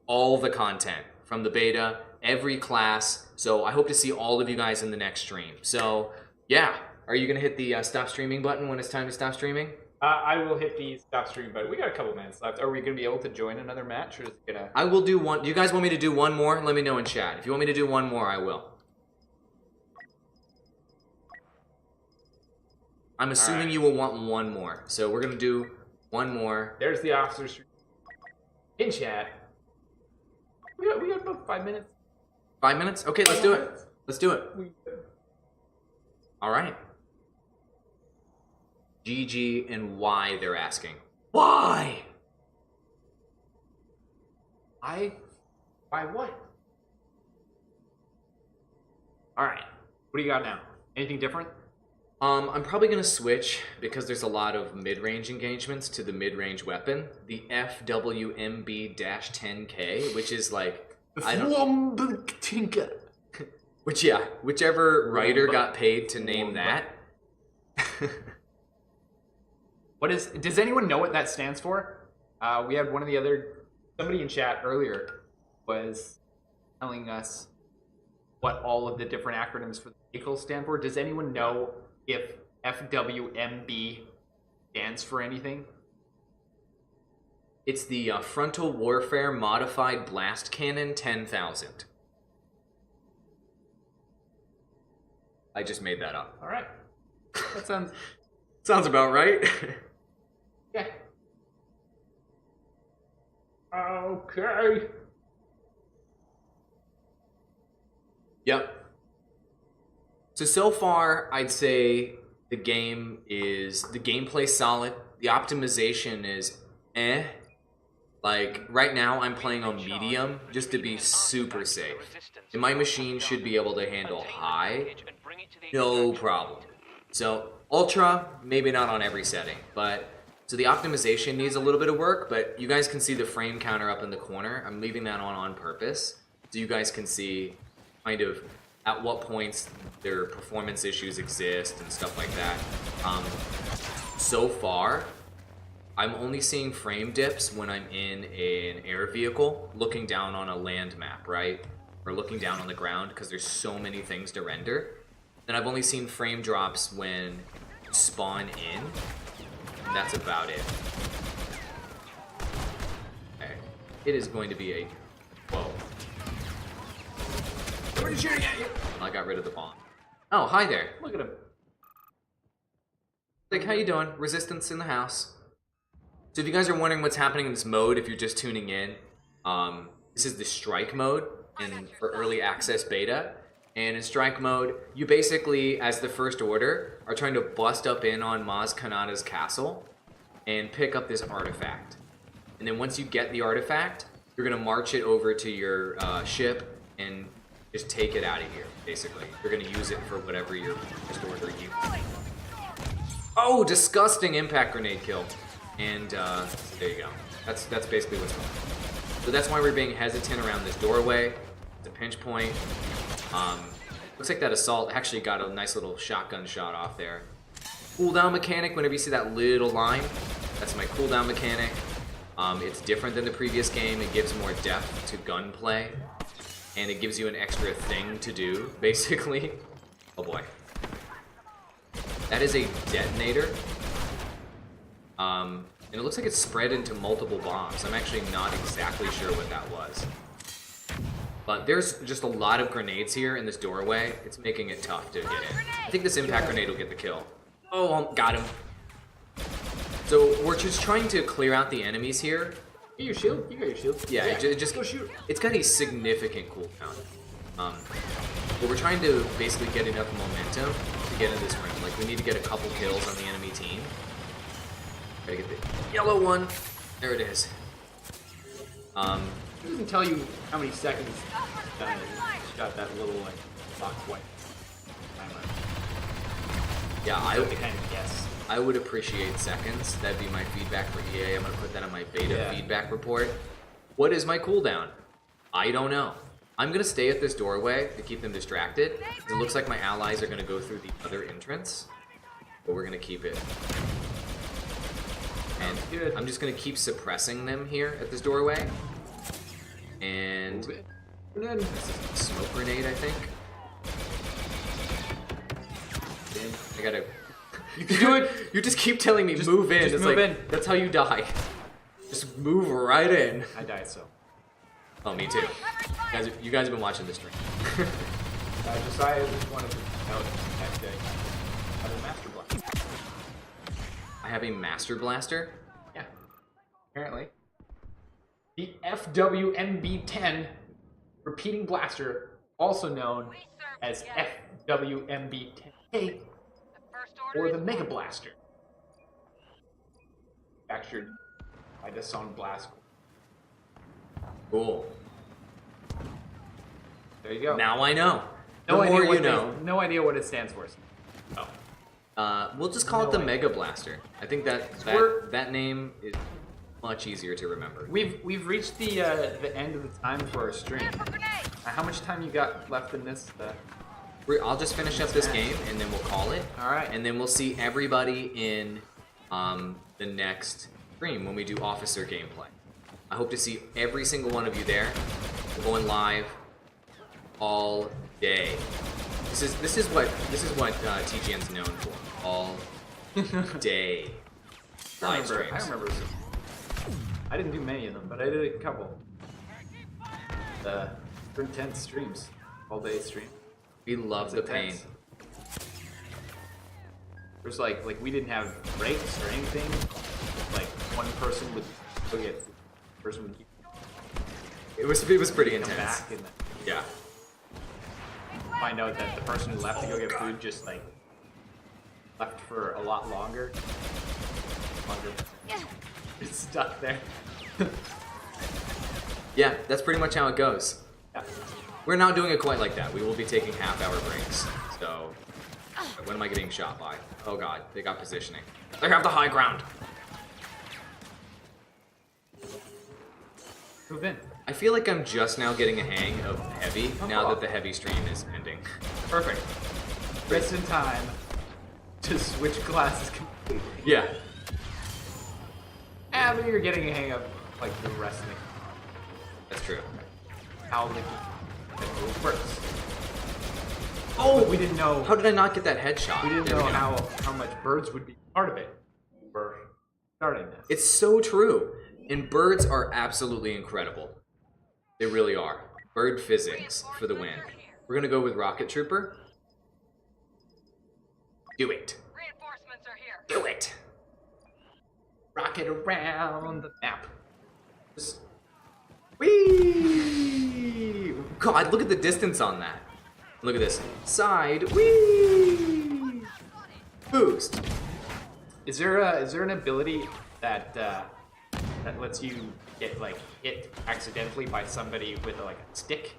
all the content from the beta, every class. So I hope to see all of you guys in the next stream. So yeah, are you going to hit the stop streaming button when it's time to stop streaming? I will hit the stop stream button. We got a couple minutes left. Are we going to be able to join another match, or is it gonna? I will do one. Do you guys want me to do one more? Let me know in chat. If you want me to do one more, I will. I'm assuming you will want one more. So we're going to do one more. There's the officers in chat. We got about 5 minutes. 5 minutes? Okay, let's do it. Let's do it. All right. GG and why they're asking. Why? Why what? All right. What do you got now? Anything different? I'm probably going to switch, because there's a lot of mid-range engagements, to the mid-range weapon, the FWMB-10K, which is like, I don't... Which, yeah, whichever writer got paid to name that. Does anyone know what that stands for? We had somebody in chat earlier was telling us what all of the different acronyms for the vehicles stand for. Does anyone know if FWMB stands for anything? It's the Frontal Warfare Modified Blast Cannon 10,000. I just made that up. All right. That sounds about right. yeah. Okay. Yep. So far, I'd say the gameplay's solid. The optimization is eh. Like, right now I'm playing on medium just to be super safe. And my machine should be able to handle high, no problem. So, ultra, maybe not on every setting, but... So the optimization needs a little bit of work, but you guys can see the frame counter up in the corner. I'm leaving that on purpose, so you guys can see kind of at what points their performance issues exist and stuff like that. So far, I'm only seeing frame dips when I'm in an air vehicle looking down on a land map, right? Or looking down on the ground because there's so many things to render. Then I've only seen frame drops when you spawn in. And that's about it. Okay. It is going to be a... Whoa. Somebody's shooting at you! I got rid of the bomb. Oh, hi there. Look at him. Like, how you doing? Resistance in the house. So if you guys are wondering what's happening in this mode, if you're just tuning in, this is the strike mode for early access beta. And in strike mode, you basically, as the First Order, are trying to bust up in on Maz Kanata's castle and pick up this artifact. And then once you get the artifact, you're going to march it over to your ship and just take it out of here, basically. You're going to use it for whatever your First Order uses. Oh, disgusting impact grenade kill. And there you go. That's basically what's going on. So that's why we're being hesitant around this doorway. It's a pinch point. Looks like that assault actually got a nice little shotgun shot off there. Cooldown mechanic, whenever you see that little line, that's my cooldown mechanic. It's different than the previous game. It gives more depth to gunplay. And it gives you an extra thing to do, basically. Oh boy. That is a detonator. And it looks like it's spread into multiple bombs. I'm actually not exactly sure what that was. But there's just a lot of grenades here in this doorway. It's making it tough to get in. I think this impact grenade will get the kill. Oh, got him. So we're just trying to clear out the enemies here. Get your shield. You got your shield. Yeah, it just go shoot. It's got a significant cooldown. But we're trying to basically get enough momentum to get in this ring. Like we need to get a couple kills on the enemy team. Gotta get the yellow one. There it is. It doesn't tell you how many seconds it's got that little like box white timer. Yeah, I would kind of guess. I would appreciate seconds. That'd be my feedback for EA. I'm gonna put that on my beta feedback report. What is my cooldown? I don't know. I'm gonna stay at this doorway to keep them distracted. It looks like my allies are gonna go through the other entrance, but we're gonna keep it. And good. I'm just gonna keep suppressing them here at this doorway. And Grenade. this is a smoke grenade, I think. I gotta. You can do it. You just keep telling me move in. just It's move like in. that's how you die. Just move right in. I died so. Oh, me too. You guys have been watching this stream. Josiah just wanted to note that I have a master blaster. I have a master blaster. Yeah. Apparently. The FWMB-10 repeating blaster, also known as FWMB-10K, or the Mega Blaster. Manufactured by the Sound Blast. Cool. There you go. Now I know. no The idea more what you know. No idea what it stands for. Oh. We'll just call it the No Mega Blaster. I think we're- that name is much easier to remember. We've reached the end of the time for our stream. How much time you got left in this? I'll just finish up this game and then we'll call it. All right. And then we'll see everybody in the next stream when we do officer gameplay. I hope to see every single one of you there. We're going live all day. This is what TGN's known for. All day. Live streams. I remember. I didn't do many of them, but I did a couple. For intense streams, all day stream. We love It's the pain. intense. There's like we didn't have breaks or anything. Like one person would go get, person would keep It was pretty come intense. back and Yeah. find out that the person who left to go get food just like left for a lot longer. It's stuck there. Yeah, that's pretty much how it goes. Yeah. We're not doing it quite like that. We will be taking half-hour breaks. So, when am I getting shot by? Oh god, they got positioning. They have the high ground. Move in. I feel like I'm just now getting a hang of heavy now Oh. that the heavy stream is ending. Perfect. Just in time to switch classes completely. Yeah. But you're getting a hang of like the wrestling, That's true. how the move works. Oh, We didn't know. How did I not get that headshot? We didn't There know we go. how much birds would be part of it. For starting this. It's so true. And birds are absolutely incredible. They really are. Bird physics for the win. We're gonna go with Rocket Trooper. Do it. Reinforcements are here. Do it. Rocket around the map. Just... Whee! God, look at the distance on that. Look at this. Side. Whee! Boost. Is there an ability that that lets you get like hit accidentally by somebody with like a stick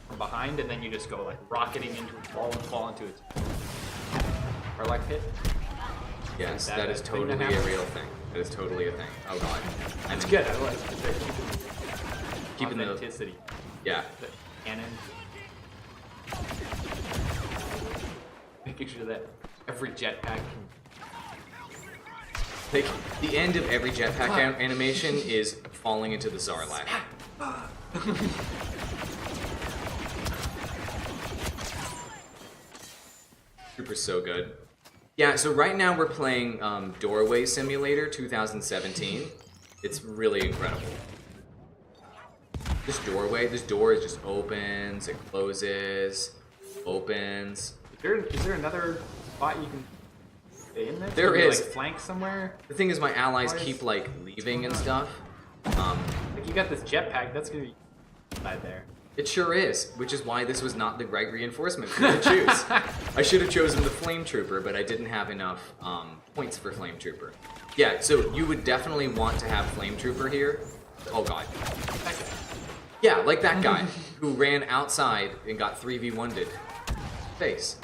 from behind, and then you just go like rocketing into a wall and fall into it? Or like hit? Yes, that that is a thing that totally a happens? real thing. That is totally a thing. Oh god. It's good. I like Keeping the authenticity. yeah. The canon. Making sure that every jetpack can. Like the end of every jetpack animation is falling into the Sarlacc. Trooper's so good. Yeah, so right now we're playing Doorway Simulator 2017. It's really incredible. This door just opens, it closes, opens. Is there another spot you can? in this? There Can we, is. like, flank somewhere. The thing is, my allies Where's- keep like leaving and stuff. Like you got this jetpack. That's gonna be inside there. It sure is, which is why this was not the right reinforcement for me to choose. I should have chosen the Flame Trooper, but I didn't have enough points for Flame Trooper. Yeah, so you would definitely want to have Flame Trooper here. Oh god. That guy. Yeah, like that guy who ran outside and got 3v1'd. Face.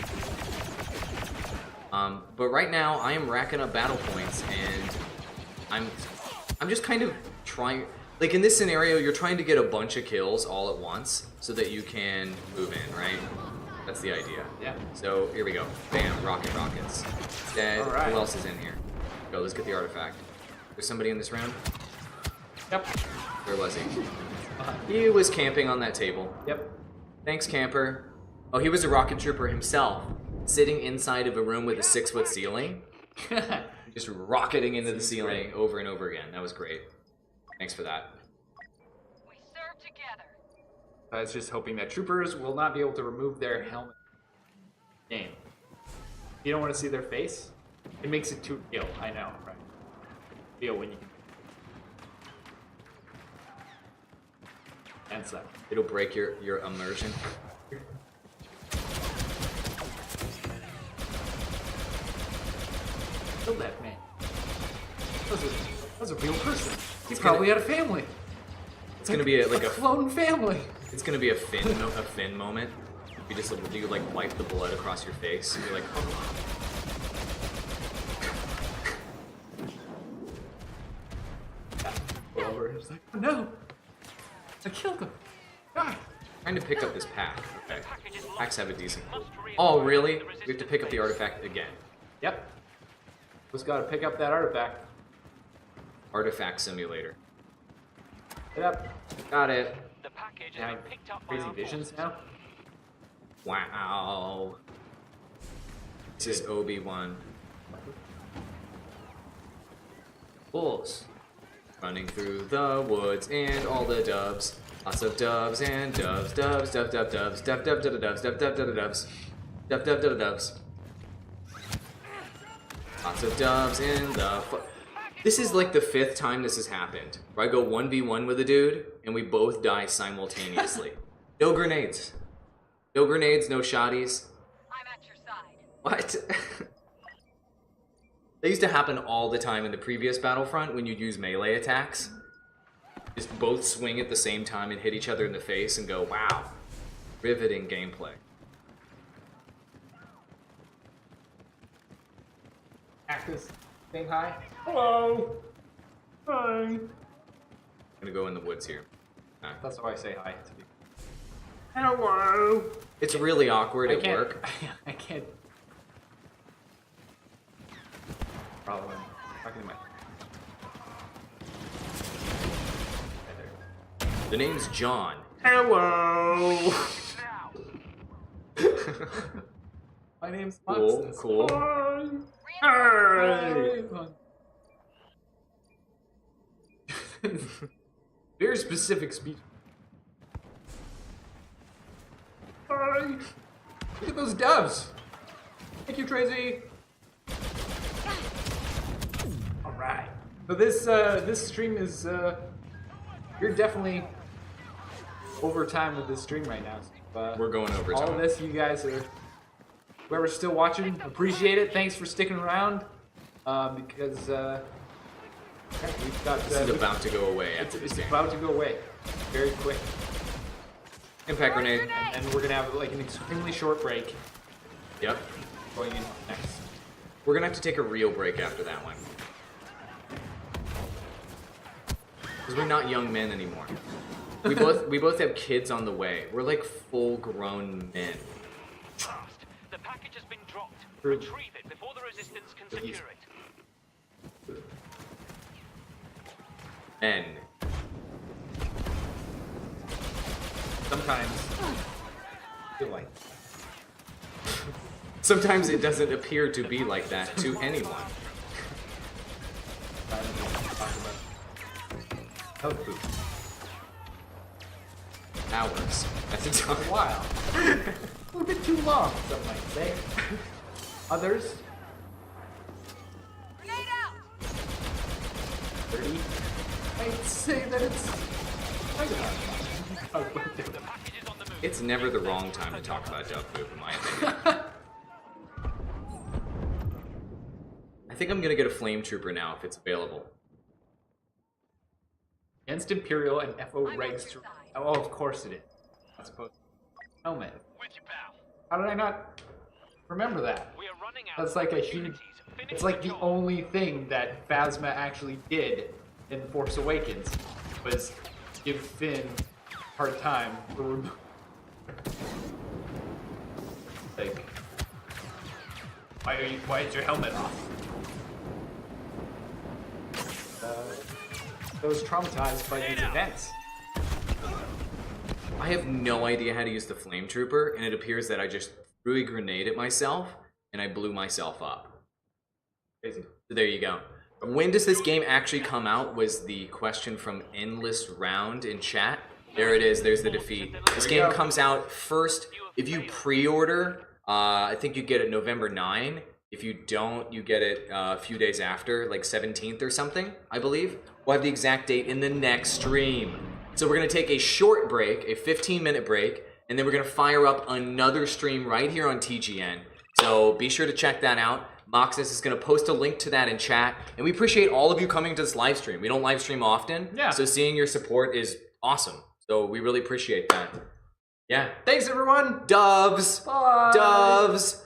But right now I am racking up battle points and I'm just kind of trying. Like in this scenario, you're trying to get a bunch of kills all at once so that you can move in, right? That's the idea. Yeah. So here we go. Bam, rockets. Dead. All right. Who else is in here? Go, let's get the artifact. There's somebody in this round? Yep. Where was he? He was camping on that table. Yep. Thanks, camper. Oh, he was a rocket trooper himself, sitting inside of a room with a 6-foot ceiling, just rocketing into the ceiling over and over again. That was great. Thanks for that. We serve together. I was just hoping that troopers will not be able to remove their helmet. Game. You don't want to see their face? It makes it too real. I know, right? Feel when you can. And so. It'll break your immersion. Killed that man. That was a real person. He probably had a family. It's gonna be like a clone family. It's gonna be a Finn moment. You like wipe the blood across your face. You're like, oh. Over. It's like, oh no, I killed him. God. Trying to pick up this pack. Okay. Packs have a decent. Oh really? We have to pick up the artifact again. Yep. Just gotta pick up that artifact. Artifact simulator. Get up. Got it. The package Yeah, has been picked up by crazy our visions forces. now. Wow. This is Obi-Wan. Bulls. Running through the woods and all the doves. Lots of doves and doves. Doves, dove, dove, doves. Dove, dove, dove, doves. Dove, dove, dove, doves. Dove, dove, dove, doves. Lots of doves in the... This is like the 5th time this has happened. Where I go 1v1 with a dude and we both die simultaneously. No grenades. No grenades, no shotties. I'm at your side. What? That used to happen all the time in the previous Battlefront when you'd use melee attacks. Just both swing at the same time and hit each other in the face and go, wow. Riveting gameplay. Cactus, saying hi. Hello. Hi. I'm gonna go in the woods here. That's how I say hi to people. Hello. It's really awkward at work. I can't. Problem. Talking to my. The name's John. Hello. Now. My name's Cool, Monsters. cool. Hi. Very specific speech. Hi. Look at those doves. Thank you, Tracy. All right. So this stream is you're definitely over time with this stream right now. So, We're going over all of time. this, you guys are. Whoever's still watching, appreciate it. Thanks for sticking around. Because we've got. This is about to go away after It's this game. about to go away, very quick, Impact grenade. and we're gonna have like an extremely short break Yep. going in next. We're gonna have to take a real break after that one. Because we're not young men anymore. We both have kids on the way. We're like full-grown men. Fast. The package has been dropped. True. Retrieve it before the resistance can But he's- secure it. Men. Sometimes I feel like Sometimes it doesn't appear to be like that to anyone. time to talk about health food. Hours. That's a time. A while, a little bit too long, some might say. Others I'd say that it's kind of hard. The package is on the move. It's never the wrong time to talk about dove poop, in my opinion. I think I'm gonna get a flame trooper now if it's available. Against Imperial and FO regs to... Oh, of course it is. Not supposed to. Helmet. With you, pal. How did I not remember that? We are running out. That's like a huge... It's like the only thing that Phasma actually did in Force Awakens was give Finn a hard time for like, why is your helmet off? I was traumatized by these events. I have no idea how to use the flame trooper, and it appears that I just threw a grenade at myself, and I blew myself up. Crazy. So there you go. When does this game actually come out was the question from Endless Round in chat. There it is, there's the defeat. This game comes out first, if you pre-order, I think you get it November 9. If you don't, you get it a few days after, like 17th or something, I believe. We'll have the exact date in the next stream. So we're gonna take a short break, a 15-minute break, and then we're gonna fire up another stream right here on TGN. So be sure to check that out. Moxus is gonna post a link to that in chat, and we appreciate all of you coming to this live stream. We don't live stream often, so seeing your support is awesome. So we really appreciate that. Yeah. Thanks, everyone. Doves. Bye. Doves.